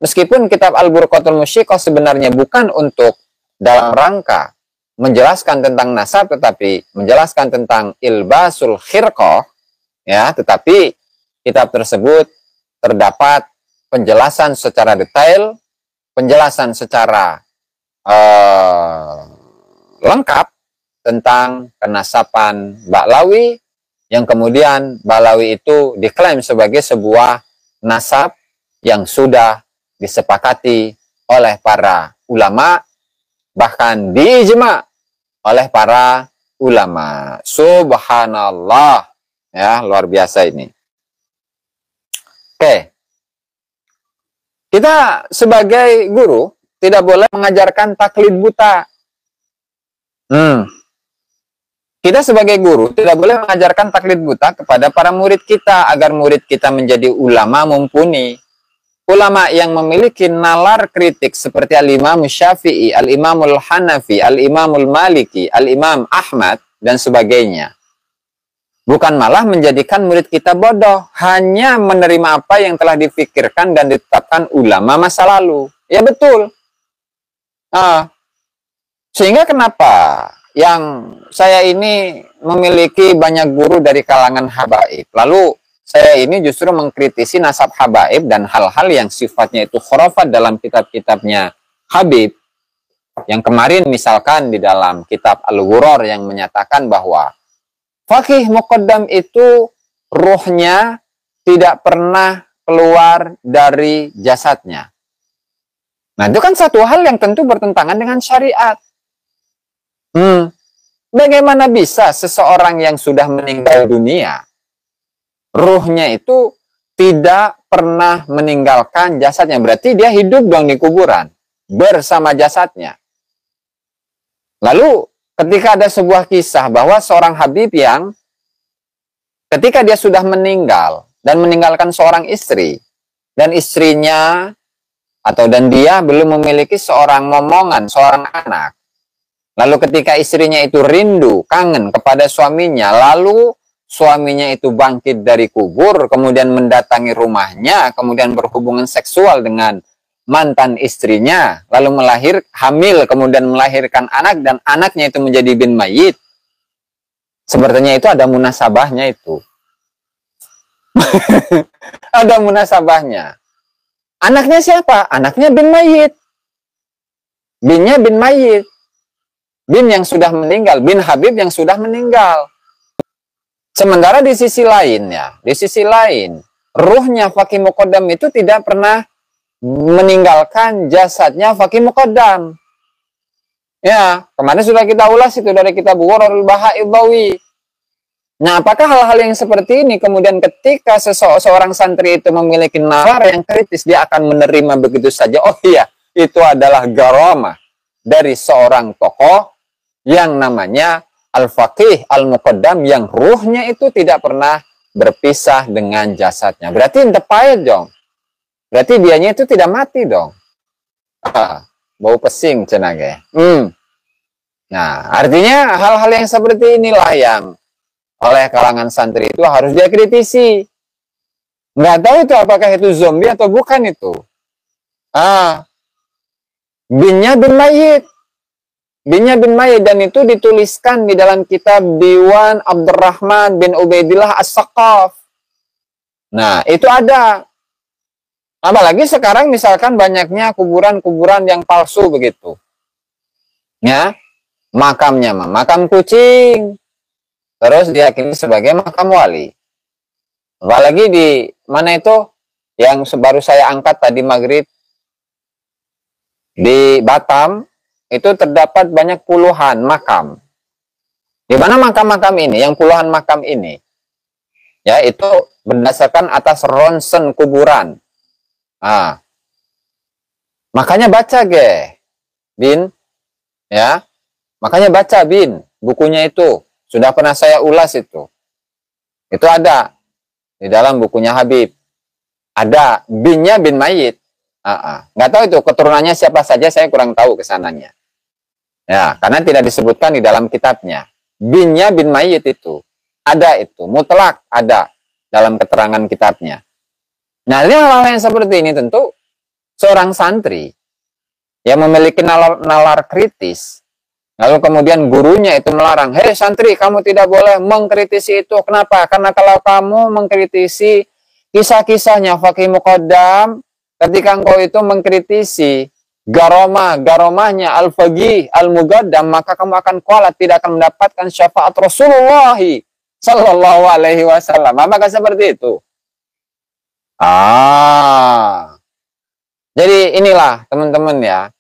Meskipun kitab Al-Burqatul Musyiqah sebenarnya bukan untuk dalam rangka menjelaskan tentang nasab, tetapi menjelaskan tentang ilbasul khirqah, ya, tetapi kitab tersebut terdapat penjelasan secara detail, penjelasan secara lengkap tentang kenasaban Ba'lawi, yang kemudian Ba'lawi itu diklaim sebagai sebuah nasab yang sudah disepakati oleh para ulama, bahkan diijma oleh para ulama. Subhanallah, ya, luar biasa ini. Oke, kita sebagai guru tidak boleh mengajarkan taklid buta. Kita sebagai guru tidak boleh mengajarkan taklid buta kepada para murid kita agar murid kita menjadi ulama mumpuni. Ulama yang memiliki nalar kritik seperti Al-Imam Syafi'i, Al-Imamul Hanafi, Al-Imamul Maliki, Al-Imam Ahmad, dan sebagainya. Bukan malah menjadikan murid kita bodoh, hanya menerima apa yang telah difikirkan dan ditetapkan ulama masa lalu. Ya betul. Sehingga kenapa yang saya ini memiliki banyak guru dari kalangan habaib, lalu saya ini justru mengkritisi nasab habaib dan hal-hal yang sifatnya itu khurafat dalam kitab-kitabnya Habib. Yang kemarin misalkan di dalam kitab Al-Ghuror yang menyatakan bahwa Faqih Muqaddam itu ruhnya tidak pernah keluar dari jasadnya. Nah, itu kan satu hal yang tentu bertentangan dengan syariat. Bagaimana bisa seseorang yang sudah meninggal dunia, ruhnya itu tidak pernah meninggalkan jasadnya? Berarti dia hidup dong di kuburan bersama jasadnya. Lalu ketika ada sebuah kisah bahwa seorang Habib yang ketika dia sudah meninggal dan meninggalkan seorang istri, dan istrinya dan dia belum memiliki seorang momongan, seorang anak. Lalu ketika istrinya itu rindu, kangen kepada suaminya, lalu suaminya itu bangkit dari kubur, kemudian mendatangi rumahnya, kemudian berhubungan seksual dengan mantan istrinya, lalu hamil, kemudian melahirkan anak, dan anaknya itu menjadi bin mayit. Sepertinya itu ada munasabahnya itu. Ada munasabahnya. Anaknya siapa? Anaknya bin mayit. Binnya bin mayit. Bin yang sudah meninggal, bin Habib yang sudah meninggal. Sementara di sisi lain, ruhnya Faqih Muqaddam itu tidak pernah meninggalkan jasadnya Faqih Muqaddam. Ya, kemarin sudah kita ulas itu dari kitab Ghurarul Baha'idhawi. Nah, apakah hal-hal yang seperti ini kemudian ketika seorang santri itu memiliki nalar yang kritis, dia akan menerima begitu saja? Oh iya, itu adalah garamah dari seorang tokoh yang namanya Al-Faqih Al-Muqaddam yang ruhnya itu tidak pernah berpisah dengan jasadnya. Berarti indepayet dong. Berarti dianya itu tidak mati dong. Bau pesing cenage. Nah, artinya hal-hal yang seperti inilah yang oleh kalangan santri itu harus dia kritisi. Nggak tahu itu apakah itu zombie atau bukan itu. Binnya bin mayit. Binnya bin mayit, dan itu dituliskan di dalam kitab Diwan Abdurrahman bin Ubaidillah As-Saqaf. Nah, itu ada. Apalagi sekarang misalkan banyaknya kuburan-kuburan yang palsu begitu. Ya, makamnya makam kucing. Terus diyakini sebagai makam wali. Apalagi di mana itu yang baru saya angkat tadi maghrib di Batam, itu terdapat banyak puluhan makam. Di mana makam-makam ini, yang puluhan makam ini, ya itu berdasarkan atas ronsen kuburan. Makanya baca Bin, ya, makanya baca Bin, bukunya itu sudah pernah saya ulas itu ada di dalam bukunya Habib, ada binnya bin mayit. Nggak tahu itu keturunannya siapa saja, saya kurang tahu kesananya. Ya, karena tidak disebutkan di dalam kitabnya. Binnya bin mayit itu mutlak ada dalam keterangan kitabnya. Nah, hal-hal yang seperti ini tentu seorang santri yang memiliki nalar kritis, lalu kemudian gurunya itu melarang, hei santri, kamu tidak boleh mengkritisi itu. Kenapa? Karena kalau kamu mengkritisi kisah-kisahnya Faqih Muqaddam, ketika engkau itu mengkritisi garomahnya Al-Faqih Al-Muqaddam, maka kamu akan kualat, tidak akan mendapatkan syafaat Rasulullah Sallallahu Alaihi Wasallam. Apakah seperti itu? Jadi inilah teman-teman ya,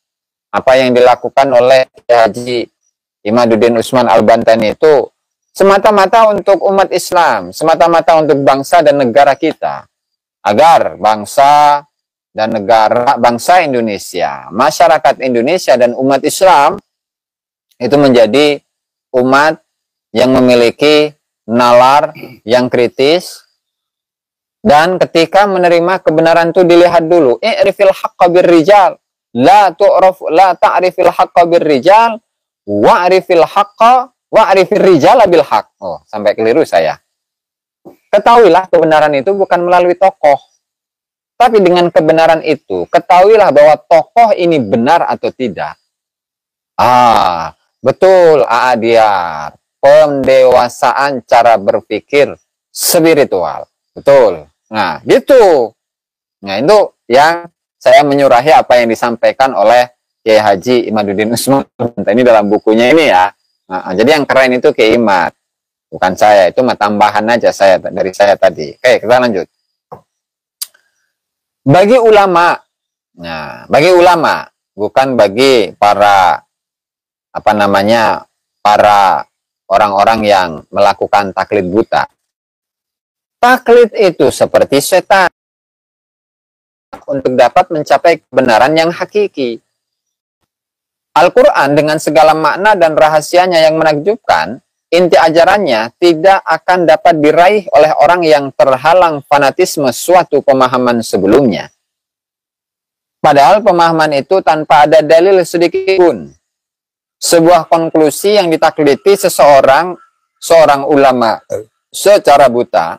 apa yang dilakukan oleh Haji Imaduddin Usman Al-Bantani itu semata-mata untuk umat Islam, semata-mata untuk bangsa dan negara kita, agar bangsa dan negara, bangsa Indonesia, masyarakat Indonesia dan umat Islam itu menjadi umat yang memiliki nalar yang kritis, dan ketika menerima kebenaran itu dilihat dulu, i'rifil haqqa birrijal, la ta'rifil haqqa birrijal, wa'rifil haqqa wa'rifir rijala bil haqq. Sampai keliru saya. ketahuilah kebenaran itu bukan melalui tokoh. Tapi dengan kebenaran itu, ketahuilah bahwa tokoh ini benar atau tidak. Betul, Aadiar. Pendewasaan cara berpikir spiritual. Betul. Nah, gitu. Nah, itu yang saya menyurahi apa yang disampaikan oleh Kiai Haji Imaduddin Usman. Ini dalam bukunya ini ya. Nah, jadi yang keren itu Kiai Imad. Bukan saya, itu tambahan aja dari saya tadi. Oke, kita lanjut. Bagi ulama, bukan bagi para para orang-orang yang melakukan taklid buta. Taklid itu seperti setan untuk dapat mencapai kebenaran yang hakiki. Al-Quran dengan segala makna dan rahasianya yang menakjubkan, inti ajarannya tidak akan dapat diraih oleh orang yang terhalang fanatisme suatu pemahaman sebelumnya. Padahal pemahaman itu tanpa ada dalil sedikit pun. Sebuah konklusi yang ditakliti seorang ulama secara buta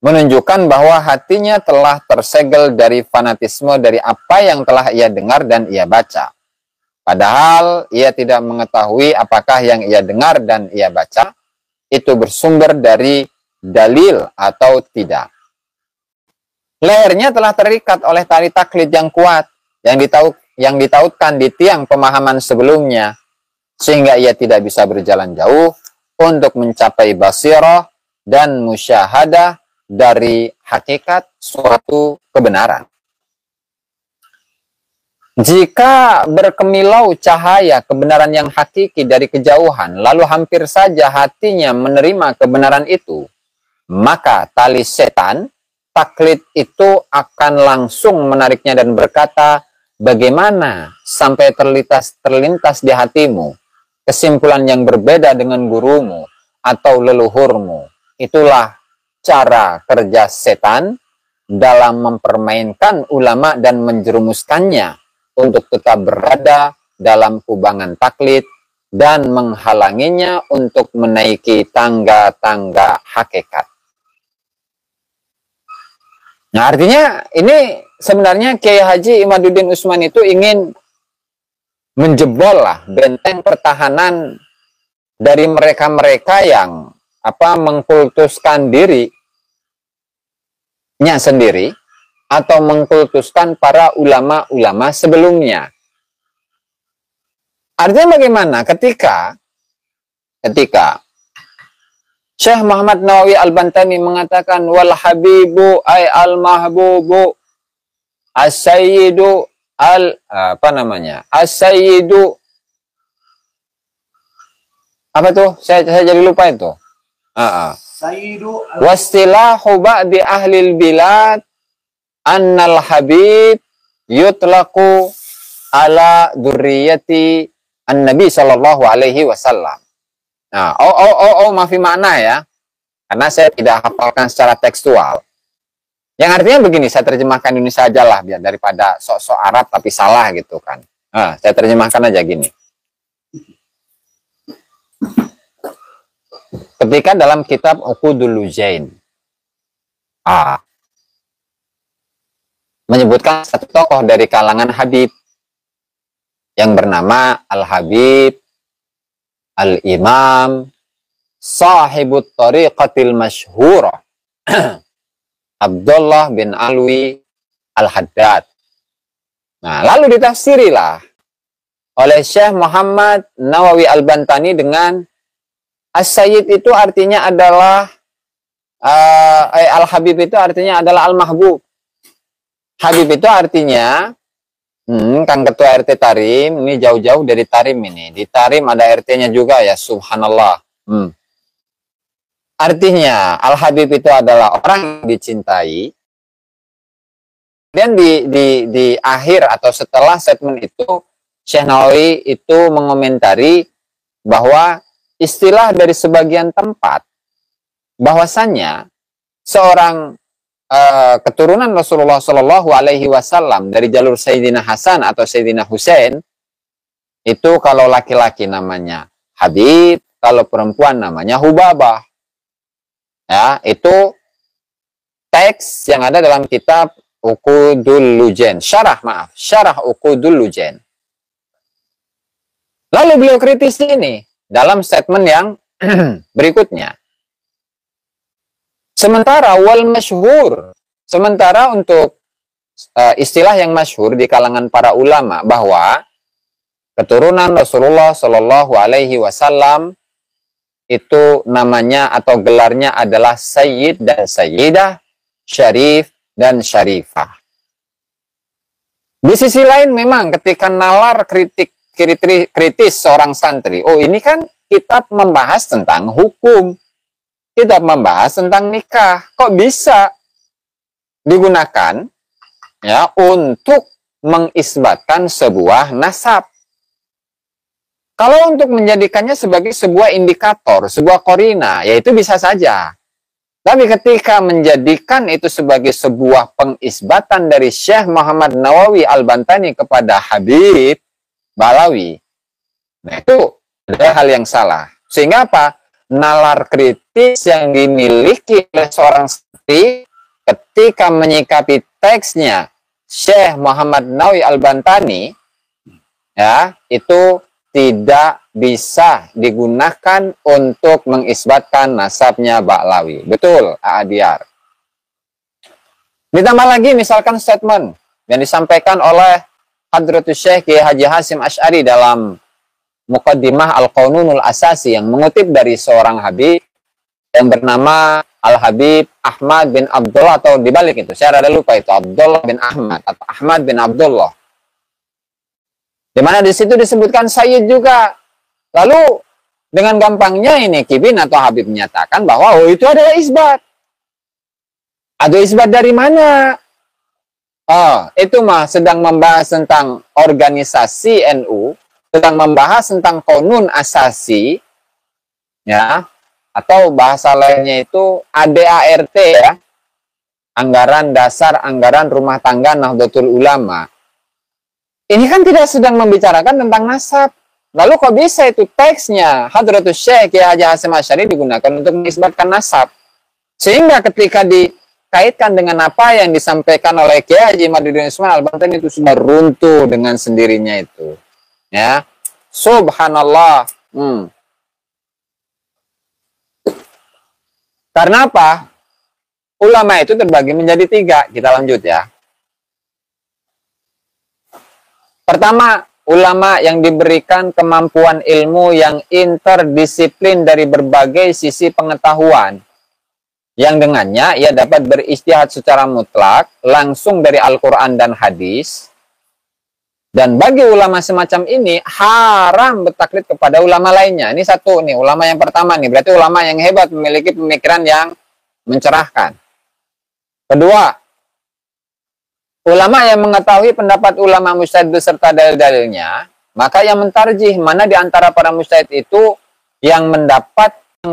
menunjukkan bahwa hatinya telah tersegel dari fanatisme dari apa yang telah ia dengar dan ia baca. Padahal ia tidak mengetahui apakah yang ia dengar dan ia baca itu bersumber dari dalil atau tidak. Lehernya telah terikat oleh tali taklid yang kuat yang ditautkan di tiang pemahaman sebelumnya, sehingga ia tidak bisa berjalan jauh untuk mencapai basirah dan musyahadah dari hakikat suatu kebenaran. Jika berkemilau cahaya kebenaran yang hakiki dari kejauhan, lalu hampir saja hatinya menerima kebenaran itu, maka tali setan, taklid itu akan langsung menariknya dan berkata, bagaimana sampai terlintas di hatimu kesimpulan yang berbeda dengan gurumu atau leluhurmu. Itulah cara kerja setan dalam mempermainkan ulama dan menjerumuskannya untuk tetap berada dalam kubangan taklid dan menghalanginya untuk menaiki tangga-tangga hakikat. Nah, artinya ini sebenarnya Kiai Haji Imaduddin Usman itu ingin menjebol benteng pertahanan dari mereka-mereka yang mengkultuskan dirinya sendiri atau mengkultuskan para ulama-ulama sebelumnya. Artinya bagaimana ketika Syekh Muhammad Nawawi Al-Bantani mengatakan wal habibu ay al mahbubu as-sayyidu as-sayyidu apa tuh? Saya jadi lupa itu. Sayyidu wastilahu ba'di ahlil bilad annal habib yutlaqu ala dzurriyyati an-nabi sallallahu alaihi wasallam. Nah, maafi makna ya. Karena saya tidak hafalkan secara tekstual. Yang artinya begini, saya terjemahkan Indonesia aja lah biar daripada sok-sok Arab tapi salah gitu kan. Nah, saya terjemahkan aja gini. Ketika dalam kitab Uqudul Lujain menyebutkan satu tokoh dari kalangan Habib yang bernama Al-Habib Al-Imam Sahibut Tariqatil Masyhurah Abdullah bin Alwi Al-Haddad. Nah, lalu ditafsirilah oleh Syekh Muhammad Nawawi Al-Bantani dengan As-Sayyid itu artinya adalah Al-Habib itu artinya adalah Al-Mahbub. Habib itu artinya Kang Ketua RT Tarim, ini jauh-jauh dari Tarim ini. Di Tarim ada RT-nya juga ya, subhanallah. Artinya Al-Habib itu adalah orang yang dicintai. Dan di akhir atau setelah statement itu, Syekh Nawawi itu mengomentari bahwa istilah dari sebagian tempat bahwasannya seorang keturunan Rasulullah Shallallahu Alaihi Wasallam dari jalur Sayyidina Hasan atau Sayyidina Husain itu kalau laki-laki namanya Habib, kalau perempuan namanya Hubabah. Ya, itu teks yang ada dalam kitab Uqudul Lujen. Syarah Uqudul Lujen. Lalu beliau kritis ini dalam statement yang berikutnya. Sementara untuk istilah yang masyhur di kalangan para ulama bahwa keturunan Rasulullah Shallallahu Alaihi Wasallam itu namanya atau gelarnya adalah Sayyid dan Sayyidah, Syarif dan Syarifah. Di sisi lain memang ketika nalar kritis seorang santri, oh ini kan kitab membahas tentang hukum, kitab membahas tentang nikah, kok bisa digunakan ya untuk mengisbatkan sebuah nasab? Kalau untuk menjadikannya sebagai sebuah indikator, sebuah korina, ya itu bisa saja. Tapi ketika menjadikan itu sebagai sebuah pengisbatan dari Syekh Muhammad Nawawi Al-Bantani kepada Habib Ba'alawi, nah itu ada hal yang salah. Sehingga apa? Nalar kritis yang dimiliki oleh seorang santri ketika menyikapi teksnya Syekh Muhammad Nawawi Al-Bantani, ya itu tidak bisa digunakan untuk mengisbatkan nasabnya Ba'alawi. Betul, Aadiar. Ditambah lagi misalkan statement yang disampaikan oleh Hadratus Syekh Kiai Haji Hasyim Asy'ari dalam Muqaddimah Al-Qanunul Asasi yang mengutip dari seorang Habib yang bernama Al-Habib Ahmad bin Abdullah, atau dibalik itu, saya rada lupa itu, Abdullah bin Ahmad atau Ahmad bin Abdullah. Di mana di situ disebutkan Sayyid juga. Lalu dengan gampangnya ini Kibin atau Habib menyatakan bahwa oh itu adalah isbat. Ada isbat dari mana? Oh, itu mah sedang membahas tentang organisasi NU, sedang membahas tentang konun asasi, ya, atau bahasa lainnya itu ADART ya, anggaran dasar, anggaran rumah tangga Nahdlatul Ulama. Ini kan tidak sedang membicarakan tentang nasab. Lalu kok bisa itu teksnya Hadratus Syekh Kiai Haji Hasyim Asy'ari digunakan untuk mengisbatkan nasab? Sehingga ketika dikaitkan dengan apa yang disampaikan oleh Kiai Haji Madudin Usman Al-Bantani itu sudah runtuh dengan sendirinya itu. Ya. Subhanallah. Karena apa? Ulama itu terbagi menjadi 3. Kita lanjut ya. Pertama, ulama yang diberikan kemampuan ilmu yang interdisiplin dari berbagai sisi pengetahuan, yang dengannya ia dapat beristihad secara mutlak langsung dari Al-Quran dan hadis. Dan bagi ulama semacam ini haram bertaklid kepada ulama lainnya. Ini satu nih, ulama yang pertama nih, berarti ulama yang hebat, memiliki pemikiran yang mencerahkan. Kedua, ulama yang mengetahui pendapat ulama mujtahid beserta dalil-dalilnya, maka yang mentarjih mana di antara para mujtahid itu yang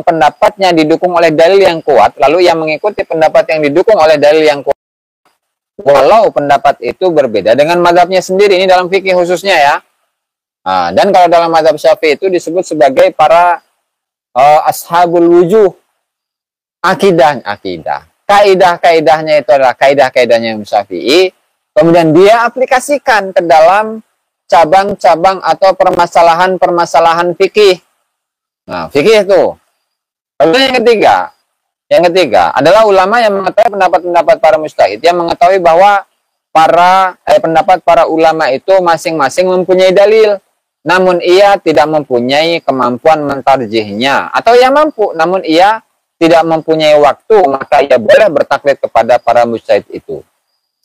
pendapatnya didukung oleh dalil yang kuat, lalu yang mengikuti pendapat yang didukung oleh dalil yang kuat, walau pendapat itu berbeda dengan mazhabnya sendiri. Ini dalam fikih khususnya ya. Dan kalau dalam mazhab Syafi'i itu disebut sebagai para ashabul wujuh, akidah. Kaidah-kaidahnya itu adalah kaidah-kaidahnya Syafi'i. Kemudian dia aplikasikan ke dalam cabang-cabang atau permasalahan-permasalahan fikih. Nah, fikih itu. Lalu yang ketiga adalah ulama yang mengetahui pendapat-pendapat para mujtahid, yang mengetahui bahwa pendapat para ulama itu masing-masing mempunyai dalil, namun ia tidak mempunyai kemampuan mentarjihnya, atau ia mampu namun ia tidak mempunyai waktu, maka ia boleh bertaklid kepada para mujtahid itu.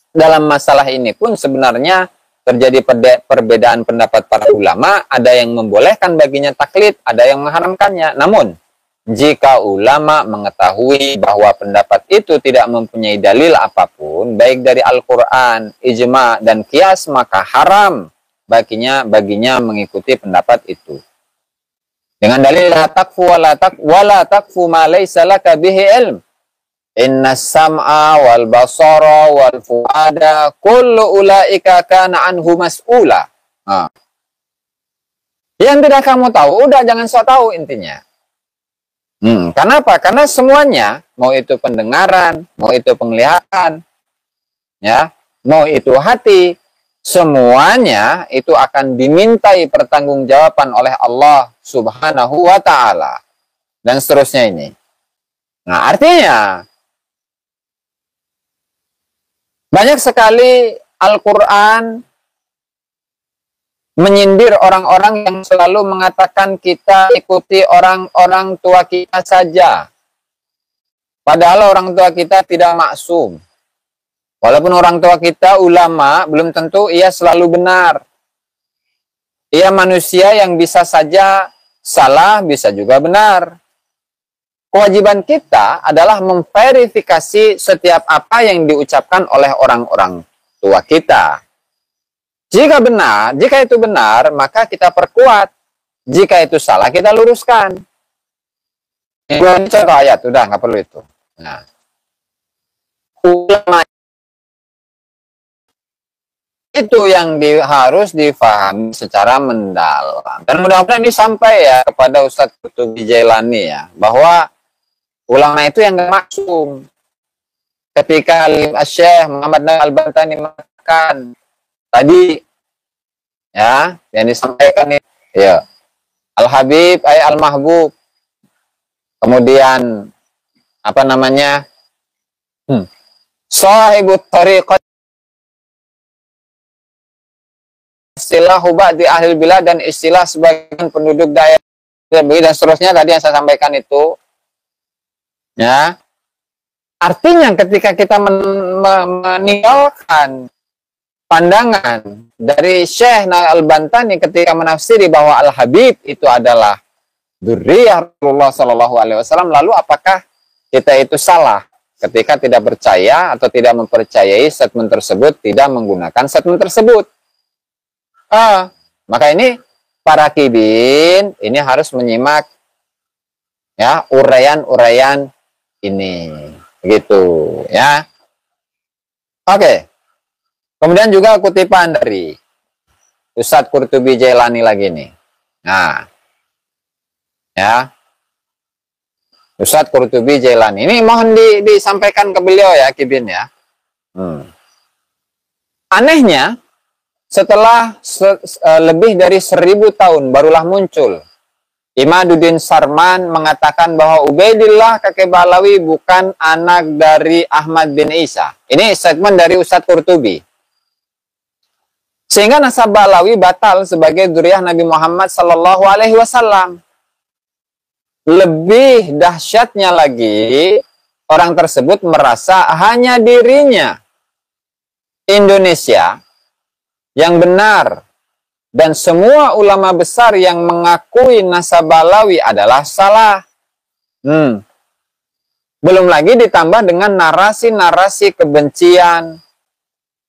Dalam masalah ini pun sebenarnya terjadi perbedaan pendapat para ulama, ada yang membolehkan baginya taklid, ada yang mengharamkannya. Namun, jika ulama mengetahui bahwa pendapat itu tidak mempunyai dalil apapun, baik dari Al-Quran, ijma, dan qiyas, maka haram baginya mengikuti pendapat itu. Dengan dalil la taqfu wa la taqfu ma laysa laka bihi ilm. Inna sam'a wal basara wal fuada kullu ulaika kana anhu mas'ula. Yang tidak kamu tahu, udah jangan sok tahu intinya. Kenapa? Karena semuanya, mau itu pendengaran, mau itu penglihatan, ya, mau itu hati, semuanya itu akan dimintai pertanggungjawaban oleh Allah Subhanahu wa taala. Dan seterusnya ini. Nah, artinya banyak sekali Al-Qur'an menyindir orang-orang yang selalu mengatakan kita ikuti orang-orang tua kita saja. Padahal orang tua kita tidak maksum. Walaupun orang tua kita ulama, belum tentu ia selalu benar. Ia manusia yang bisa saja salah, bisa juga benar. Kewajiban kita adalah memverifikasi setiap apa yang diucapkan oleh orang-orang tua kita. Jika itu benar, maka kita perkuat. Jika itu salah, kita luruskan. Ini contoh ayat, udah nggak perlu itu. Nah, ulama itu yang harus difahami secara mendalam. Dan mudah-mudahan ini sampai ya kepada Ustadz Quthubi Jailani ya, bahwa ulama itu yang nggak maksum. Ketika Syekh Muhammad Al-Bantani mengatakan tadi ya yang disampaikan ini, ya Al-Habib ay Al-Mahbub, kemudian apa namanya Sahibut Tariqat, istilah hubah di ahli bilad dan istilah sebagian penduduk daerah dan seterusnya tadi yang saya sampaikan itu ya. Artinya ketika kita meninggalkan pandangan dari Syekh Al-Bantani ketika menafsiri bahwa Al-Habib itu adalah dzurriyyah Rasulullah Shallallahu Alaihi Wasallam, lalu apakah kita itu salah ketika tidak percaya atau tidak mempercayai statement tersebut, tidak menggunakan statement tersebut? Maka ini para kibin ini harus menyimak ya uraian-uraian ini, gitu ya. Oke. Kemudian juga kutipan dari Ustadz Quthubi Jailani lagi nih. Nah, ya, Ustadz Quthubi Jailani ini mohon disampaikan ke beliau ya, Kibin ya. Anehnya, setelah lebih dari 1000 tahun barulah muncul Imaduddin Sarman mengatakan bahwa Ubaidillah kakek Balawi bukan anak dari Ahmad bin Isa. Ini statement dari Ustadz Quthubi. Sehingga nasab Balawi batal sebagai dzurriyyah Nabi Muhammad Sallallahu Alaihi Wasallam. Lebih dahsyatnya lagi, orang tersebut merasa hanya dirinya Indonesia yang benar dan semua ulama besar yang mengakui nasab Balawi adalah salah. Belum lagi ditambah dengan narasi-narasi kebencian,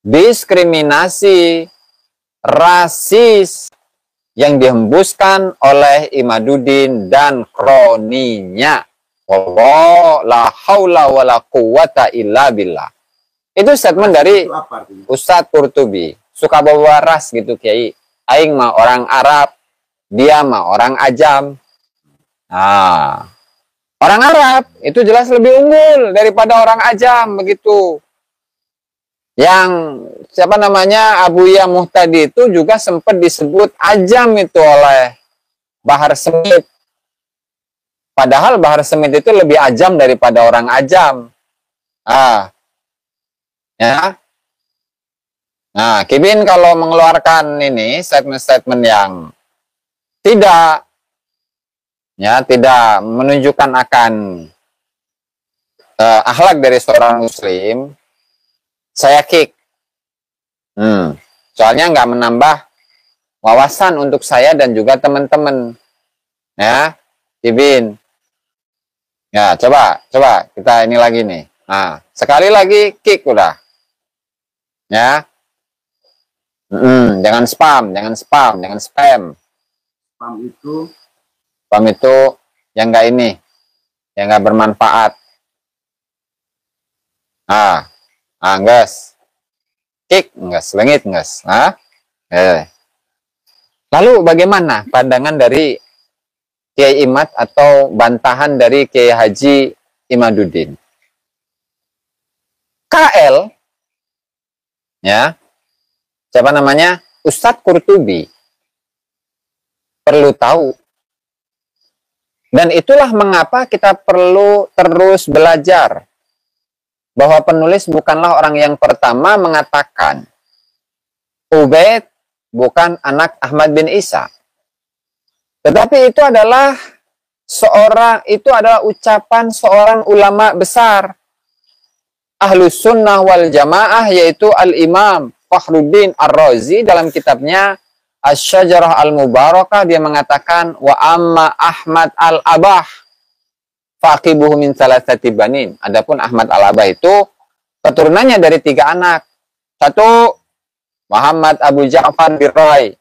diskriminasi, rasis yang dihembuskan oleh Imaduddin dan kroninya. Wallah la haula wala quwata illa billah. Itu statement dari Ustadz Quthubi. Suka bawa ras gitu Kiai. Aing mah orang Arab, dia mah orang Ajam. Nah, orang Arab itu jelas lebih unggul daripada orang Ajam begitu. Yang siapa namanya Abuya Muhtadi itu juga sempat disebut Ajam itu oleh Bahar Smith. Padahal Bahar Smith itu lebih Ajam daripada orang Ajam. Ya. Nah, Kibin kalau mengeluarkan ini statement-statement yang tidak menunjukkan akan akhlak dari seorang muslim, saya kick. Soalnya nggak menambah wawasan untuk saya dan juga teman-teman. Ya, Kibin. Ya, coba kita ini lagi nih. Nah, sekali lagi kick udah. Ya. Jangan spam. Spam itu yang nggak ini, yang nggak bermanfaat. Gas. Kick, gas, lengit, gas. Lalu bagaimana pandangan dari Kiai Imad atau bantahan dari Kiai Haji Imaduddin. KL, ya, siapa namanya? Ustadz Qurtubi. Perlu tahu. Dan itulah mengapa kita perlu terus belajar. Bahwa penulis bukanlah orang yang pertama mengatakan Ubaid bukan anak Ahmad bin Isa. Tetapi itu adalah ucapan seorang ulama besar Ahlus Sunnah wal Jamaah, yaitu Al-Imam Fakhruddin Ar-Razi dalam kitabnya Asy-Syajarah Al-Mubarakah. Dia mengatakan wa amma Ahmad Al-Abah faqibuhu min salasati banin. Adapun Ahmad Al-Abah itu keturunannya dari 3 anak. 1, Muhammad Abu Ja'far Birrai.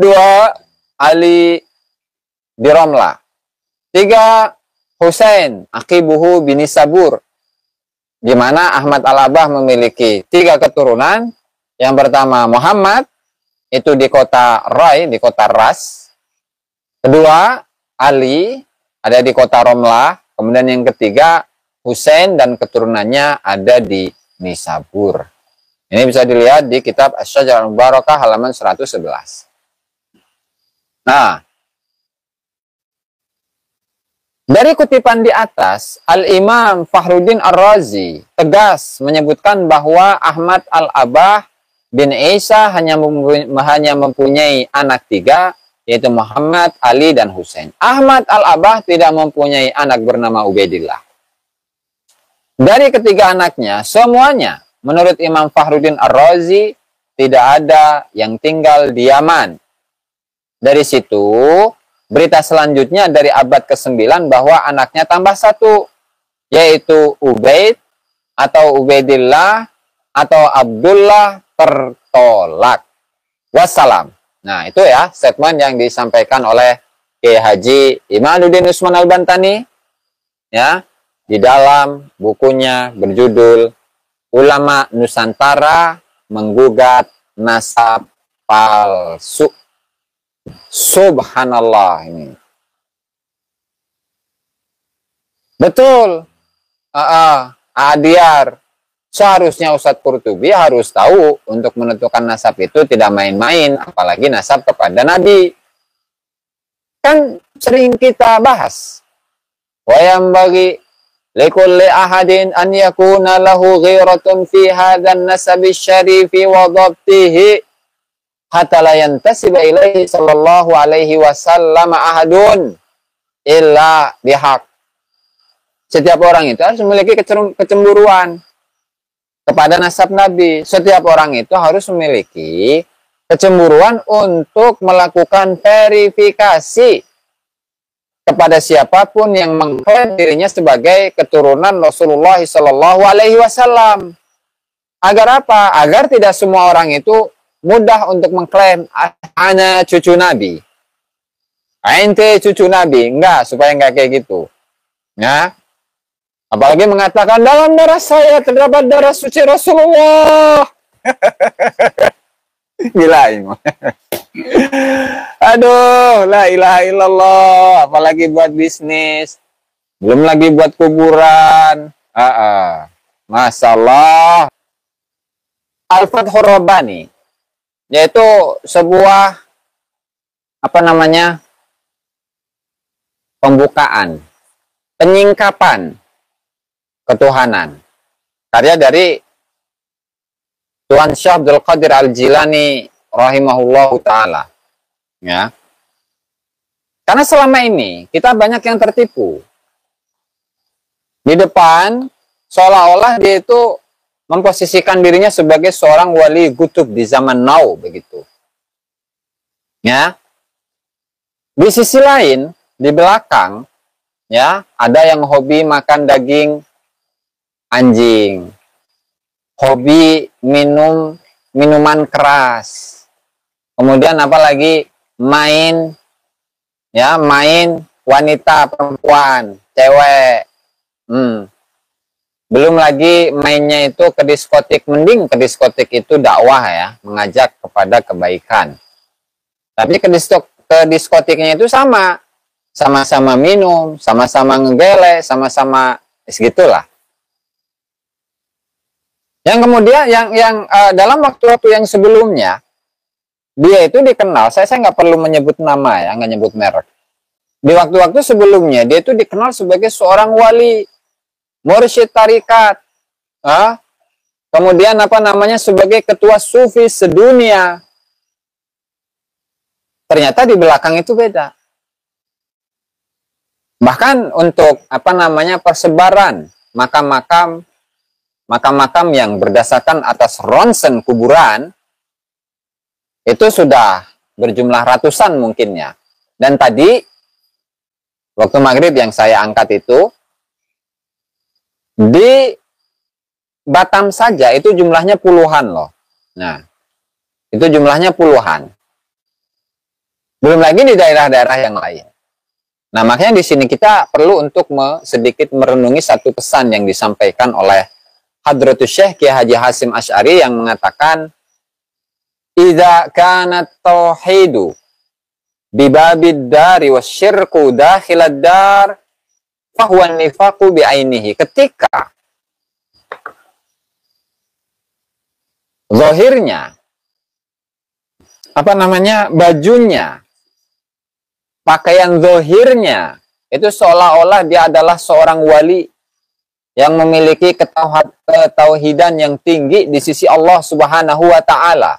2, Ali Biromla. 3, Husain Aqibuhu bin Sabur. Di mana Ahmad Al-Abah memiliki 3 keturunan. Yang pertama Muhammad, itu di kota Rai, di kota Ras. Kedua, Ali, ada di kota Romlah. Kemudian yang ketiga, Husain dan keturunannya ada di Nisabur. Ini bisa dilihat di kitab Asy-Syajarah Al-Mubarakah halaman 111. Nah, dari kutipan di atas, Al-Imam Fakhruddin Ar-Razi tegas menyebutkan bahwa Ahmad Al-Abah bin Isa hanya mempunyai anak 3, yaitu Muhammad, Ali, dan Husain. Ahmad Al-Abah tidak mempunyai anak bernama Ubaidillah. Dari ketiga anaknya, semuanya menurut Imam Fakhruddin Ar-Razi tidak ada yang tinggal di Yaman. Dari situ, berita selanjutnya dari abad ke-9 bahwa anaknya tambah 1, yaitu Ubaid atau Ubaidillah atau Abdullah tertolak. Wassalam. Nah, itu ya statement yang disampaikan oleh Kiai Haji Imaduddin Usman Al-Bantani, ya, di dalam bukunya berjudul Ulama Nusantara Menggugat Nasab Palsu. Subhanallah ini. Betul. Adiar. Seharusnya Ustadz Qurtubi harus tahu untuk menentukan nasab itu tidak main-main, apalagi nasab kepada Nabi. Kan sering kita bahas. Wa yambaghi likulli ahadin an yakuna lahu ghiratun fi hadzal nasabi syarifi wa dhabtihi hatta la yantasiba ilaihi sallallahu alaihi wasallam ahadun illa bihaq. Setiap orang itu harus memiliki kecemburuan kepada nasab Nabi. Setiap orang itu harus memiliki kecemburuan untuk melakukan verifikasi kepada siapapun yang mengklaim dirinya sebagai keturunan Rasulullah sallallahu alaihi wasallam. Agar apa? Agar tidak semua orang itu mudah untuk mengklaim ana cucu Nabi, ente cucu Nabi. Enggak, supaya enggak kayak gitu, ya. Apalagi mengatakan dalam darah saya terdapat darah suci Rasulullah. Gila ini. Aduh, la ilaha illallah. Apalagi buat bisnis, belum lagi buat kuburan. Masalah. Al-Fathur Rabbani, yaitu sebuah pembukaan, penyingkapan ketuhanan, karya dari Tuan Syekh Abdul Qadir Al-Jilani rahimahullahu ta'ala, ya. Karena selama ini kita banyak yang tertipu. Di depan seolah-olah dia itu memposisikan dirinya sebagai seorang wali kutub di zaman now, begitu. Ya. Di sisi lain, di belakang, ya, ada yang hobi makan daging anjing, hobi minum minuman keras, kemudian apalagi main wanita, perempuan, cewek. Belum lagi mainnya itu ke diskotik. Mending ke diskotik itu dakwah, ya, mengajak kepada kebaikan. Tapi ke diskotiknya itu sama sama-sama minum, sama-sama ngegele, sama-sama segitulah. Yang kemudian dalam waktu-waktu yang sebelumnya dia itu dikenal, saya nggak perlu menyebut nama ya, nggak nyebut merek. Di waktu-waktu sebelumnya dia itu dikenal sebagai seorang wali, mursyid tarikat, kemudian sebagai ketua sufi sedunia. Ternyata di belakang itu beda. Bahkan untuk persebaran makam-makam yang berdasarkan atas ronsen kuburan itu sudah berjumlah ratusan mungkinnya. Dan tadi waktu maghrib yang saya angkat itu di Batam saja itu jumlahnya puluhan loh. Nah, itu jumlahnya puluhan. Belum lagi di daerah-daerah yang lain. Nah, makanya di sini kita perlu untuk sedikit merenungi satu pesan yang disampaikan oleh Hadratus Syekh Kiai Haji Hasyim Asy'ari yang mengatakan, "Idza kanat tauhidu bibabid dari wasyirku dakhilad dar, fahuwa nifaqu bi'ainihi." Ketika zahirnya bajunya, pakaian zahirnya itu seolah-olah dia adalah seorang wali yang memiliki ketauhidan yang tinggi di sisi Allah Subhanahu wa taala.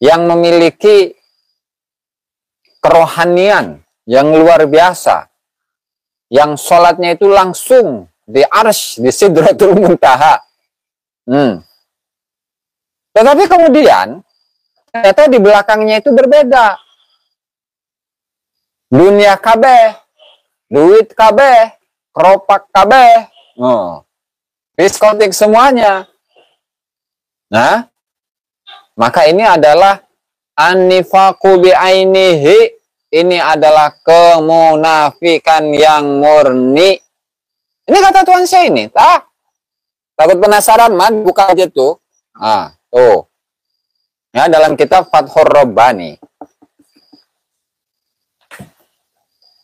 Yang memiliki kerohanian yang luar biasa. Yang sholatnya itu langsung di arsy, di Sidratul Muntaha. Tetapi kemudian ternyata di belakangnya itu berbeda. Dunia kabeh, duit kabeh, keropak kabeh, diskotik semuanya. Nah, maka ini adalah an-nifaqu bi'ainihi. Ini adalah kemunafikan yang murni. Ini kata Tuhan saya ini, takut penasaran, buka aja tuh. Tuh. Ya, dalam kitab Fathur Rabbani.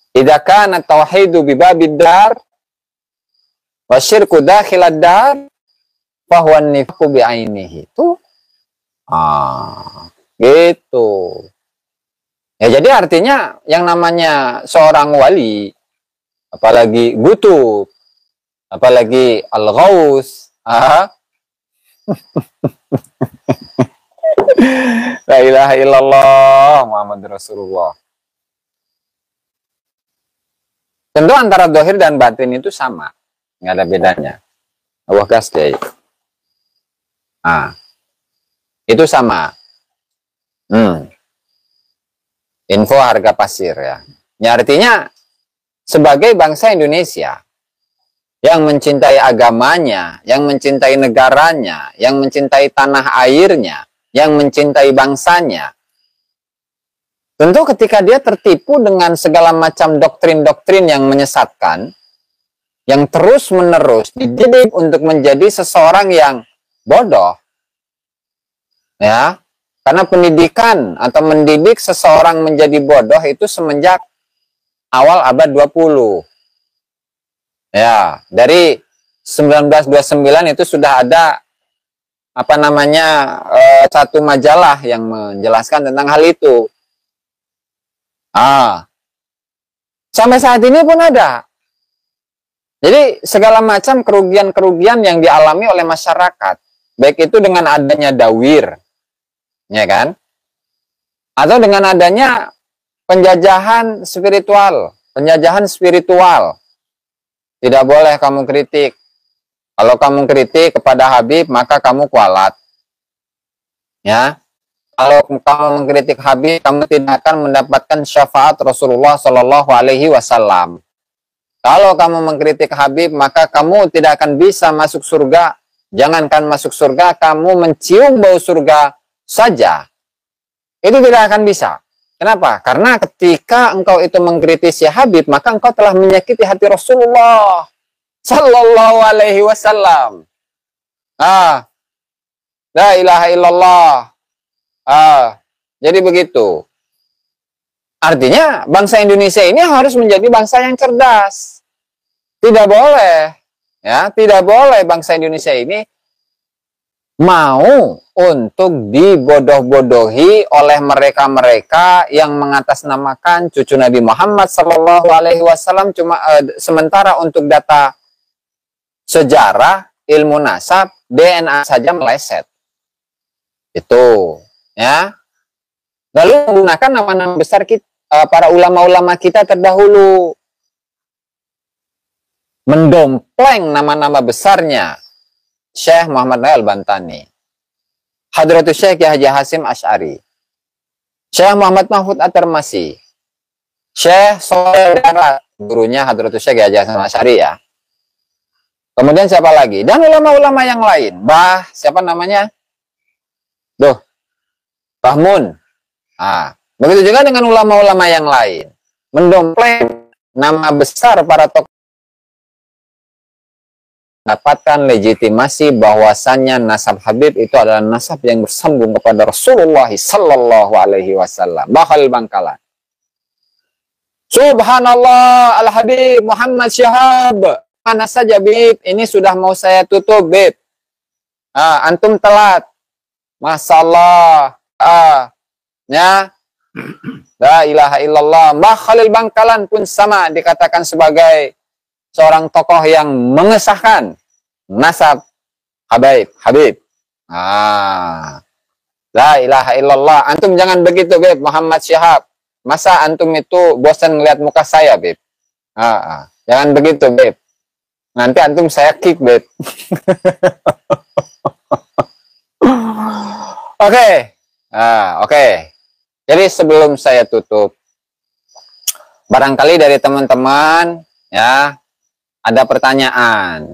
Idza kana tauhidu bibabid dar wa syirku dakhilad dar fa huwa nifaqu bi'ainihi. Tuh. Gitu. Ya, jadi artinya yang namanya seorang wali, apalagi Gutub, apalagi Al-Ghaus, la ilaha illallah Muhammad Rasulullah. Tentu antara zahir dan batin itu sama, nggak ada bedanya. Allah kasih. Itu sama. Info harga pasir ya. Ya, artinya sebagai bangsa Indonesia yang mencintai agamanya, yang mencintai negaranya, yang mencintai tanah airnya, yang mencintai bangsanya, tentu ketika dia tertipu dengan segala macam doktrin-doktrin yang menyesatkan, yang terus-menerus dididik untuk menjadi seseorang yang bodoh, ya, karena pendidikan atau mendidik seseorang menjadi bodoh itu semenjak awal abad 20. Ya, dari 1929 itu sudah ada satu majalah yang menjelaskan tentang hal itu. Sampai saat ini pun ada. Jadi segala macam kerugian-kerugian yang dialami oleh masyarakat, baik itu dengan adanya dawir, ya kan? Atau dengan adanya penjajahan spiritual. Tidak boleh kamu kritik. Kalau kamu kritik kepada Habib, maka kamu kualat. Ya. Kalau kamu mengkritik Habib, kamu tidak akan mendapatkan syafaat Rasulullah Shallallahu Alaihi Wasallam. Kalau kamu mengkritik Habib, maka kamu tidak akan bisa masuk surga. Jangankan masuk surga, kamu mencium bau surga saja. Itu tidak akan bisa. Kenapa? Karena ketika engkau itu mengkritisi Habib, maka engkau telah menyakiti hati Rasulullah Sallallahu Alaihi Wasallam. La ilaha illallah. Jadi begitu. Artinya bangsa Indonesia ini harus menjadi bangsa yang cerdas. Tidak boleh, ya, tidak boleh bangsa Indonesia ini mau untuk dibodoh-bodohi oleh mereka-mereka yang mengatasnamakan cucu Nabi Muhammad Sallallahu Alaihi Wasallam cuma sementara untuk data sejarah, ilmu nasab, DNA saja meleset. Itu, ya. Lalu menggunakan nama-nama besar kita, para ulama-ulama kita terdahulu, mendompleng nama-nama besarnya Syekh Muhammad Al-Bantani, Hadratus Syekh Haji Hasim Asy'ari, Syekh Muhammad Mahfud At-Tirmidzi, Syekh Sholeh Darat, gurunya Hadratus Syekh Haji Hasim Asy'ari, ya. Kemudian siapa lagi? Dan ulama-ulama yang lain. Siapa namanya? Bahmun. Begitu juga dengan ulama-ulama yang lain. Mendompleng nama besar para tokoh, mendapatkan legitimasi bahwasannya nasab Habib itu adalah nasab yang bersambung kepada Rasulullah Sallallahu Alaihi Wasallam. Bahal Bangkalan. Subhanallah, Al-Habib Muhammad Syihab. Mana saja, Bib? Ini sudah mau saya tutup, Bib. Antum telat. Masalah. Ya. La ilaha illallah. Mbah Khalil Bangkalan pun sama dikatakan sebagai seorang tokoh yang mengesahkan nasab Habib. La ilaha illallah. Antum jangan begitu, Bib. Muhammad Syihab. Masa antum itu bosan ngeliat muka saya, Bib? Jangan begitu, Bib. Nanti antum saya kick, Bib. Oke. Jadi sebelum saya tutup, barangkali dari teman-teman, ya, ada pertanyaan.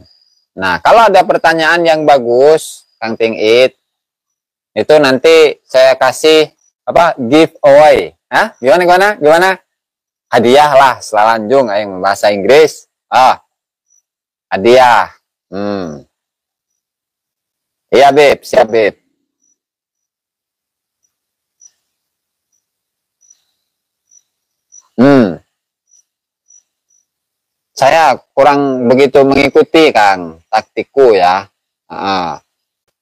Nah, kalau ada pertanyaan yang bagus, Kang Tingit, itu nanti saya kasih giveaway. Gimana? Hadiah lah, selanjung yang bahasa Inggris. Hadiah. Iya, Beb, siap, Beb. Saya kurang begitu mengikuti, Kang, taktiku, ya.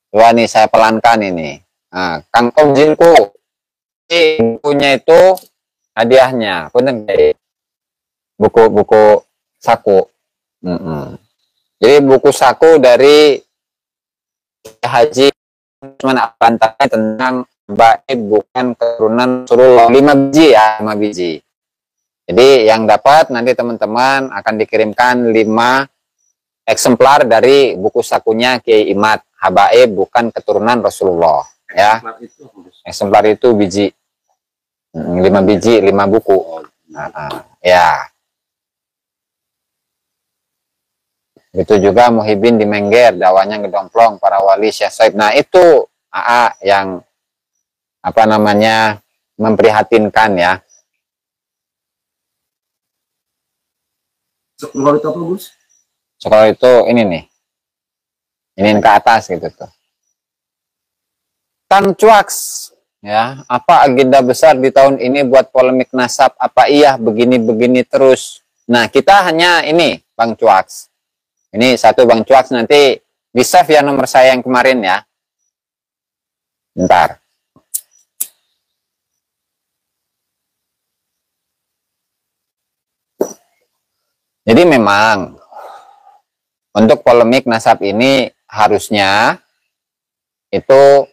Coba nih saya pelankan ini. Kang Komjinku, bukunya itu hadiahnya, punten buku saku. Jadi buku saku dari Haji Bantani tentang baik bukan keturunan Rasulullah, 5 biji, ya, 5 biji. Jadi yang dapat nanti teman-teman akan dikirimkan 5 eksemplar dari buku sakunya Kiai Imad, Habaib bukan keturunan Rasulullah, ya. Eksemplar itu biji. 5 biji, 5 buku. Ya. Itu juga Muhyiddin di Mengger, dakwahnya ngedomplong para wali Syekh Saib. Nah, itu yang memprihatinkan, ya. Sekolah itu apa, Gus? Sekolah itu ini nih. Ini ke atas gitu tuh. Kang Cuaks, ya, apa agenda besar di tahun ini buat polemik nasab? Apa iya begini-begini terus? Nah, kita hanya ini, Bang Cuaks. Ini satu Bang Cuaks, nanti di-save ya nomor saya yang kemarin, ya. Bentar. Jadi memang untuk polemik nasab ini harusnya itu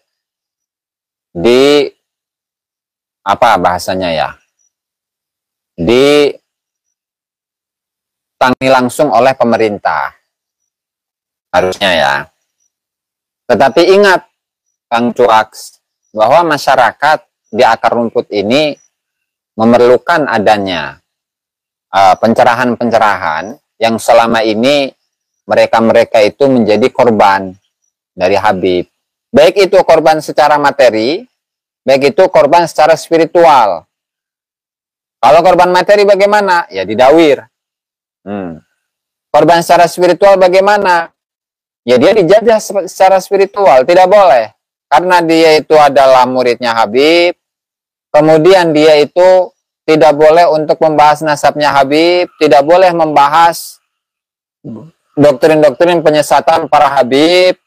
bahasanya, ya, ditangani langsung oleh pemerintah harusnya, ya. Tetapi ingat, Kang Cuaks, bahwa masyarakat di akar rumput ini memerlukan adanya pencerahan-pencerahan yang selama ini mereka-mereka itu menjadi korban dari Habib. Baik itu korban secara materi, baik itu korban secara spiritual. Kalau korban materi bagaimana? Ya didawir. Korban secara spiritual bagaimana? Ya dia dijajah secara spiritual. Tidak boleh. Karena dia itu adalah muridnya Habib. Kemudian dia itu tidak boleh untuk membahas nasabnya Habib, tidak boleh membahas doktrin-doktrin penyesatan para Habib,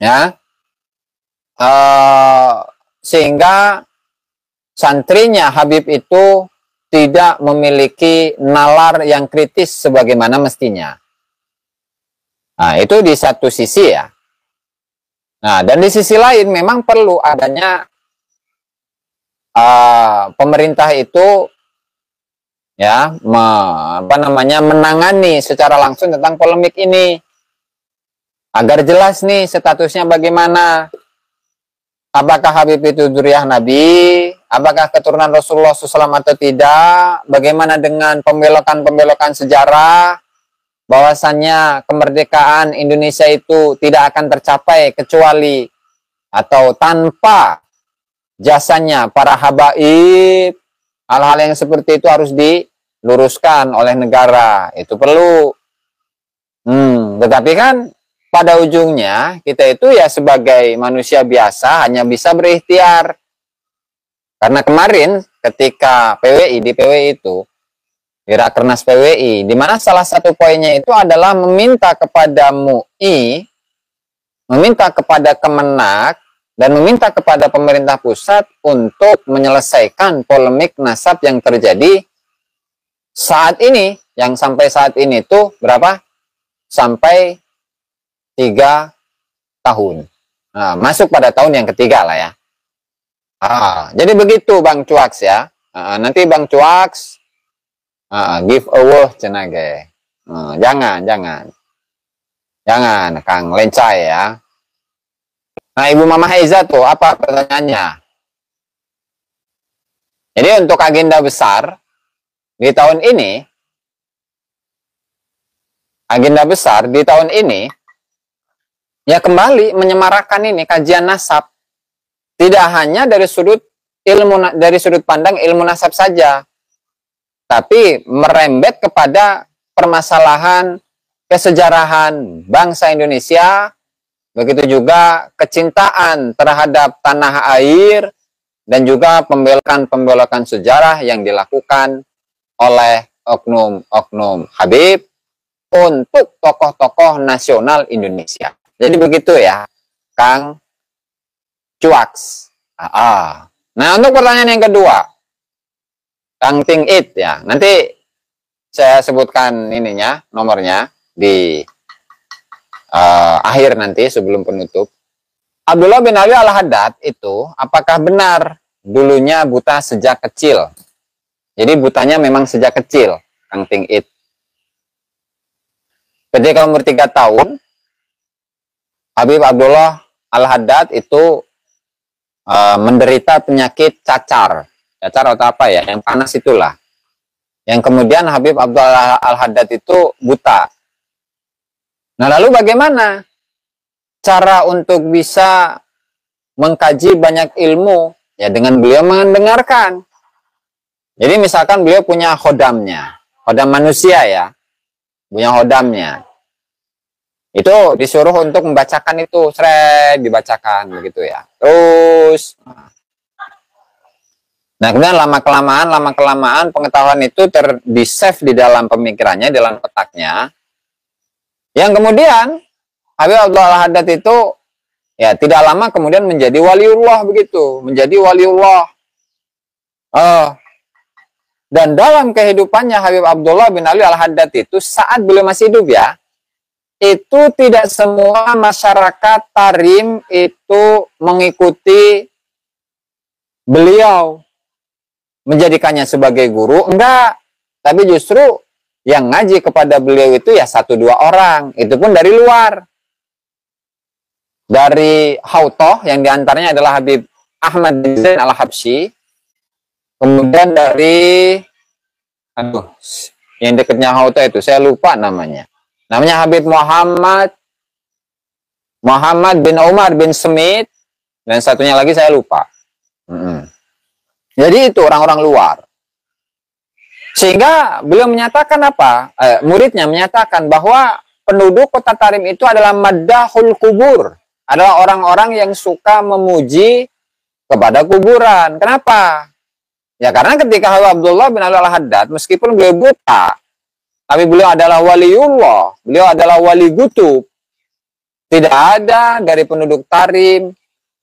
ya, sehingga santrinya Habib itu tidak memiliki nalar yang kritis sebagaimana mestinya. Nah, itu di satu sisi ya. Nah, dan di sisi lain memang perlu adanya pemerintah itu ya menangani secara langsung tentang polemik ini agar jelas nih statusnya bagaimana. Apakah Habib itu dzurriyyah Nabi? Apakah keturunan Rasulullah SAW atau tidak? Bagaimana dengan pembelokan-pembelokan sejarah? Bahwasannya kemerdekaan Indonesia itu tidak akan tercapai kecuali atau tanpa jasanya para habaib. Hal-hal yang seperti itu harus diluruskan oleh negara. Itu perlu. Tetapi kan pada ujungnya kita itu ya sebagai manusia biasa hanya bisa berikhtiar. Karena kemarin ketika PWI di PWI itu, di Rakernas PWI, di mana salah satu poinnya itu adalah meminta kepada MUI, meminta kepada Kemenak, dan meminta kepada pemerintah pusat untuk menyelesaikan polemik nasab yang terjadi saat ini, yang sampai saat ini tuh berapa? Sampai 3 tahun. Nah, masuk pada tahun yang ketiga lah ya. Jadi begitu Bang Cuaks ya. Nanti Bang Cuaks give away cenage. Jangan Kang lencai ya. Nah, Ibu Mama Haiza tuh apa pertanyaannya? Jadi untuk agenda besar di tahun ini, ya kembali menyemarakan ini kajian nasab, tidak hanya dari sudut pandang ilmu nasab saja, tapi merembet kepada permasalahan kesejarahan bangsa Indonesia, begitu juga kecintaan terhadap tanah air, dan juga pembelokan sejarah yang dilakukan oleh oknum Habib untuk tokoh-tokoh nasional Indonesia. Jadi begitu ya, Kang Cuaks. Nah, untuk pertanyaan yang kedua, Kang Ting It ya. Nanti saya sebutkan ininya, nomornya di akhir nanti sebelum penutup. Abdullah bin Ali Al-Haddad itu apakah benar dulunya buta sejak kecil? Jadi butanya memang sejak kecil, Kang Ting It. Ketika umur 3 tahun, Habib Abdullah Al-Haddad itu menderita penyakit cacar. Cacar atau apa ya, yang panas itulah. Yang kemudian Habib Abdullah Al-Haddad itu buta. Nah, lalu bagaimana cara untuk bisa mengkaji banyak ilmu? Ya dengan beliau mendengarkan. Jadi misalkan beliau punya khodamnya, khodam manusia ya, punya khodamnya. Itu disuruh untuk membacakan itu, dibacakan begitu ya. Terus, nah kemudian lama-kelamaan pengetahuan itu di-save di dalam pemikirannya, di dalam otaknya. Yang kemudian Habib Abdullah Al-Haddad itu ya tidak lama kemudian menjadi waliullah begitu, menjadi waliullah. Dan dalam kehidupannya Habib Abdullah bin Ali Al-Haddad itu saat beliau masih hidup ya, itu tidak semua masyarakat Tarim itu mengikuti beliau, menjadikannya sebagai guru, enggak. Tapi justru yang ngaji kepada beliau itu ya 1-2 orang, itu pun dari luar. Dari Hautoh, yang diantaranya adalah Habib Ahmad bin Zain Al-Habsyi. Kemudian dari, yang dekatnya Hautoh itu, saya lupa namanya. Namanya Habib Muhammad bin Umar bin Smith, dan satunya lagi saya lupa. Jadi itu orang-orang luar. Sehingga beliau menyatakan apa? Muridnya menyatakan bahwa penduduk kota Tarim itu adalah maddahul kubur, adalah orang-orang yang suka memuji kepada kuburan. Kenapa? Ya karena ketika Abdullah bin Ali Al-Haddad, meskipun beliau buta, tapi beliau adalah waliullah, beliau adalah wali kutub. Tidak ada dari penduduk Tarim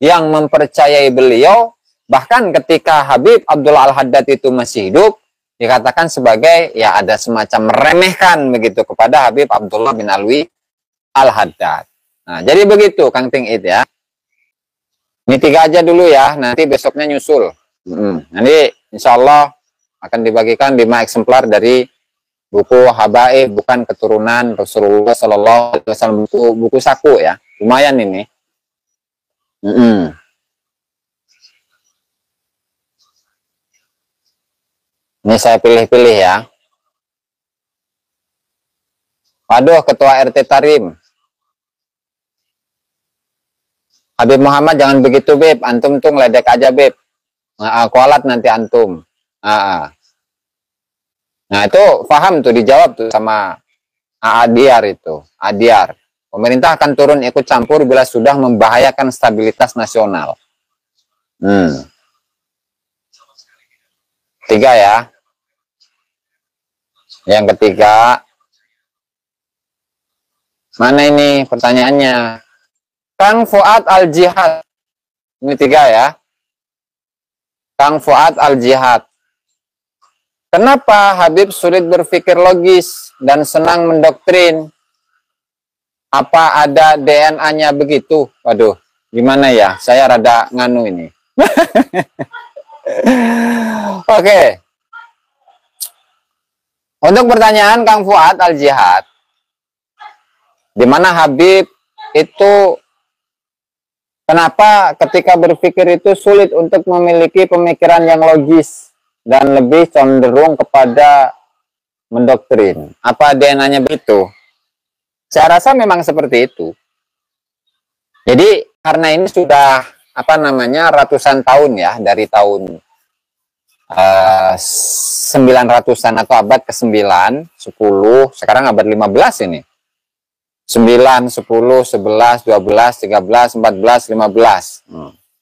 yang mempercayai beliau. Bahkan ketika Habib Abdullah Al-Haddad itu masih hidup, dikatakan sebagai ya ada semacam meremehkan begitu kepada Habib Abdullah bin Alwi Al-Haddad. Nah, jadi begitu Kang Tingit ya. Ini 3 aja dulu ya, nanti besoknya nyusul. Nanti insya Allah akan dibagikan 5 eksemplar dari buku Habaib bukan keturunan Rasulullah Sallallahu Alaihi Wasallam, buku saku ya, lumayan ini. Ini saya pilih-pilih ya. Waduh, Ketua RT Tarim. Habib Muhammad jangan begitu, Beb. Antum tuh ngeledek aja, Beb. Kualat nanti antum. Nah, itu paham tuh, dijawab tuh sama Adiar itu. Adiar. Pemerintah akan turun ikut campur bila sudah membahayakan stabilitas nasional. 3 ya. Yang ketiga, mana ini pertanyaannya? Kang Fuad Al-Jihad. Ini 3 ya. Kang Fuad Al-Jihad. Kenapa Habib sulit berpikir logis dan senang mendoktrin? Apa ada DNA-nya begitu? Waduh, gimana ya? Saya rada nganu ini. Oke. Untuk pertanyaan Kang Fuad Al-Jihad, di mana Habib itu kenapa ketika berpikir itu sulit untuk memiliki pemikiran yang logis dan lebih cenderung kepada mendoktrin? Apa DNA-nya begitu? Saya rasa memang seperti itu. Jadi karena ini sudah ratusan tahun ya, dari tahun 900-an atau abad ke-9, 10, sekarang abad 15 ini. 9, 10, 11, 12, 13, 14, 15.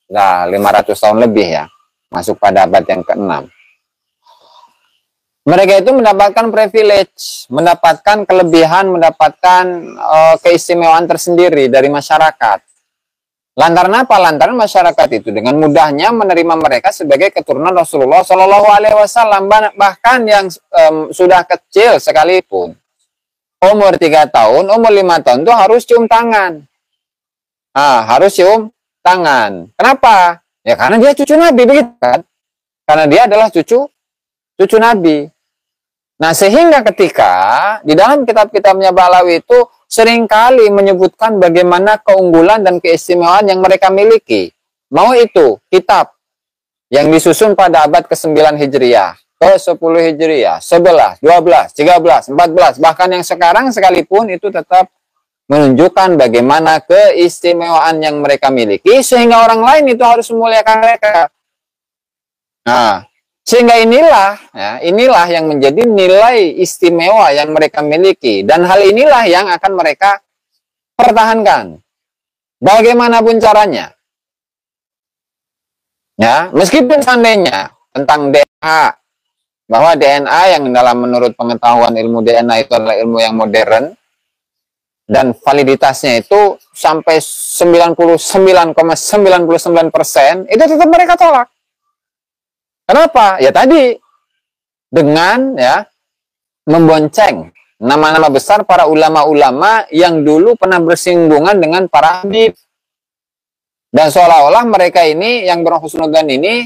Nah, 500 tahun lebih ya. Masuk pada abad yang ke-6. Mereka itu mendapatkan privilege, mendapatkan kelebihan, mendapatkan keistimewaan tersendiri dari masyarakat. Lantaran apa? Lantaran masyarakat itu dengan mudahnya menerima mereka sebagai keturunan Rasulullah Shallallahu Alaihi Wasallam. Bahkan yang sudah kecil sekalipun, umur 3 tahun, umur 5 tahun itu harus cium tangan. Harus cium tangan. Kenapa? Ya karena dia cucu Nabi, begitu kan? Karena dia adalah cucu Nabi. Nah, sehingga ketika di dalam kitab-kitabnya Balawi itu seringkali menyebutkan bagaimana keunggulan dan keistimewaan yang mereka miliki. Mau itu kitab yang disusun pada abad ke-9 Hijriah, ke-10 Hijriah, 11, 12, 13, 14, bahkan yang sekarang sekalipun itu tetap menunjukkan bagaimana keistimewaan yang mereka miliki, sehingga orang lain itu harus memuliakan mereka. Nah, sehingga inilah yang menjadi nilai istimewa yang mereka miliki. Dan hal inilah yang akan mereka pertahankan. Bagaimanapun caranya. Ya, meskipun seandainya tentang DNA, bahwa DNA yang menurut pengetahuan ilmu DNA itu adalah ilmu yang modern, dan validitasnya itu sampai 99,99%, itu tetap mereka tolak. Kenapa? Ya tadi, dengan membonceng nama-nama besar para ulama-ulama yang dulu pernah bersinggungan dengan para habib. Dan seolah-olah mereka ini yang berhusnudzon ini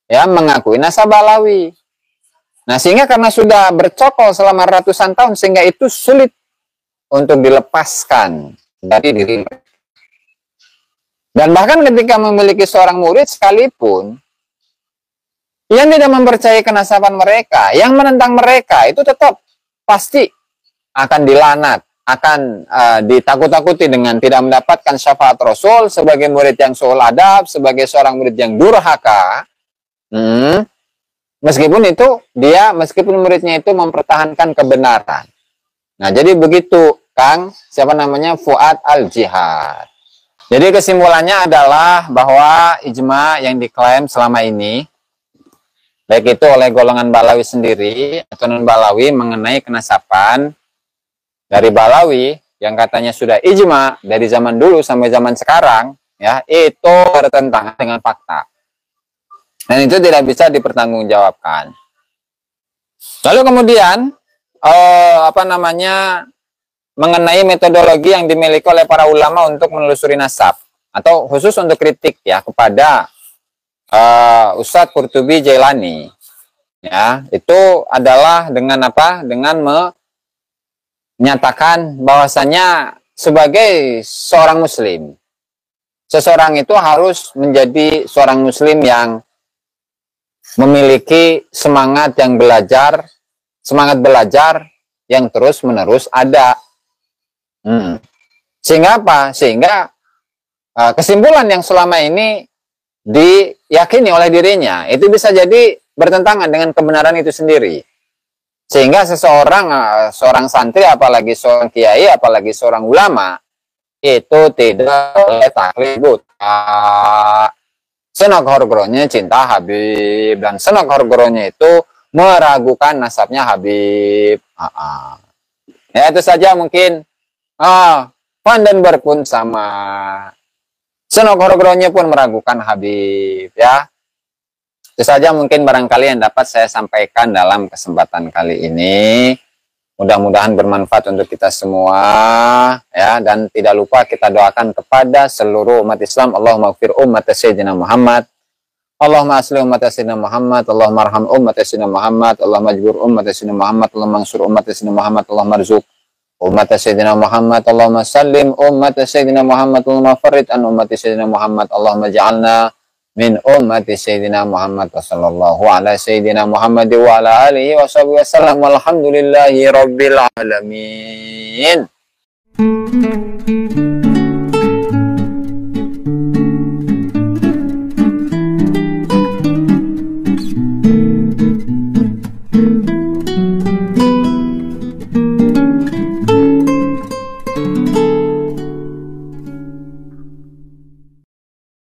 mengakui nasab Balawi. Nah, sehingga karena sudah bercokol selama ratusan tahun, sehingga itu sulit untuk dilepaskan dari diri mereka. Dan bahkan ketika memiliki seorang murid sekalipun yang tidak mempercayai kenasaban mereka, yang menentang mereka, itu tetap pasti akan dilanat, akan ditakut-takuti dengan tidak mendapatkan syafaat Rasul sebagai murid yang su'ul adab, sebagai seorang murid yang durhaka. Meskipun muridnya itu mempertahankan kebenaran. Nah, jadi begitu, Kang, Fuad Al-Jihad. Jadi kesimpulannya adalah bahwa ijma yang diklaim selama ini baik itu oleh golongan Balawi sendiri atau non Balawi mengenai kenasaban dari Balawi yang katanya sudah ijma dari zaman dulu sampai zaman sekarang, ya, itu bertentangan dengan fakta. Dan itu tidak bisa dipertanggungjawabkan. Lalu kemudian mengenai metodologi yang dimiliki oleh para ulama untuk menelusuri nasab atau khusus untuk kritik ya kepada Ustadz Qurtubi Jailani, ya, itu adalah dengan apa? Dengan menyatakan bahwasanya sebagai seorang muslim, seseorang itu harus menjadi seorang muslim yang memiliki semangat belajar yang terus-menerus ada. Sehingga apa? Sehingga kesimpulan yang selama ini diyakini oleh dirinya itu bisa jadi bertentangan dengan kebenaran itu sendiri. Sehingga seorang santri, apalagi seorang kiai, apalagi seorang ulama, itu tidak boleh taklid buta. Senok horgronya cinta Habib, dan senok horgronya itu meragukan nasabnya Habib. Ya, itu saja mungkin. Vandenberg pun sama. Senok horgronya pun meragukan Habib, ya. Itu saja mungkin barangkali yang dapat saya sampaikan dalam kesempatan kali ini. Mudah-mudahan bermanfaat untuk kita semua, ya, dan tidak lupa kita doakan kepada seluruh umat Islam. Allahumma ighfir ummat Sayyidina Muhammad. Allahumma asli ummat Sayyidina Muhammad. Allahumma arham ummat Sayyidina Muhammad. Allahumma jbur ummat Sayyidina Muhammad. Allahumma ansur ummat Sayyidina Muhammad. Allahumma rizuk ummat Sayyidina Muhammad. Allahumma sallim ummat Sayyidina Muhammad. Allahumma farid an ummat Sayyidina Muhammad. Allahumma ja'alna min ummati Sayyidina Muhammad. Wa sallallahu ala Sayyidina Muhammad wa ala alihi wa sahbihi wasallam. Walhamdulillahi rabbil alamin.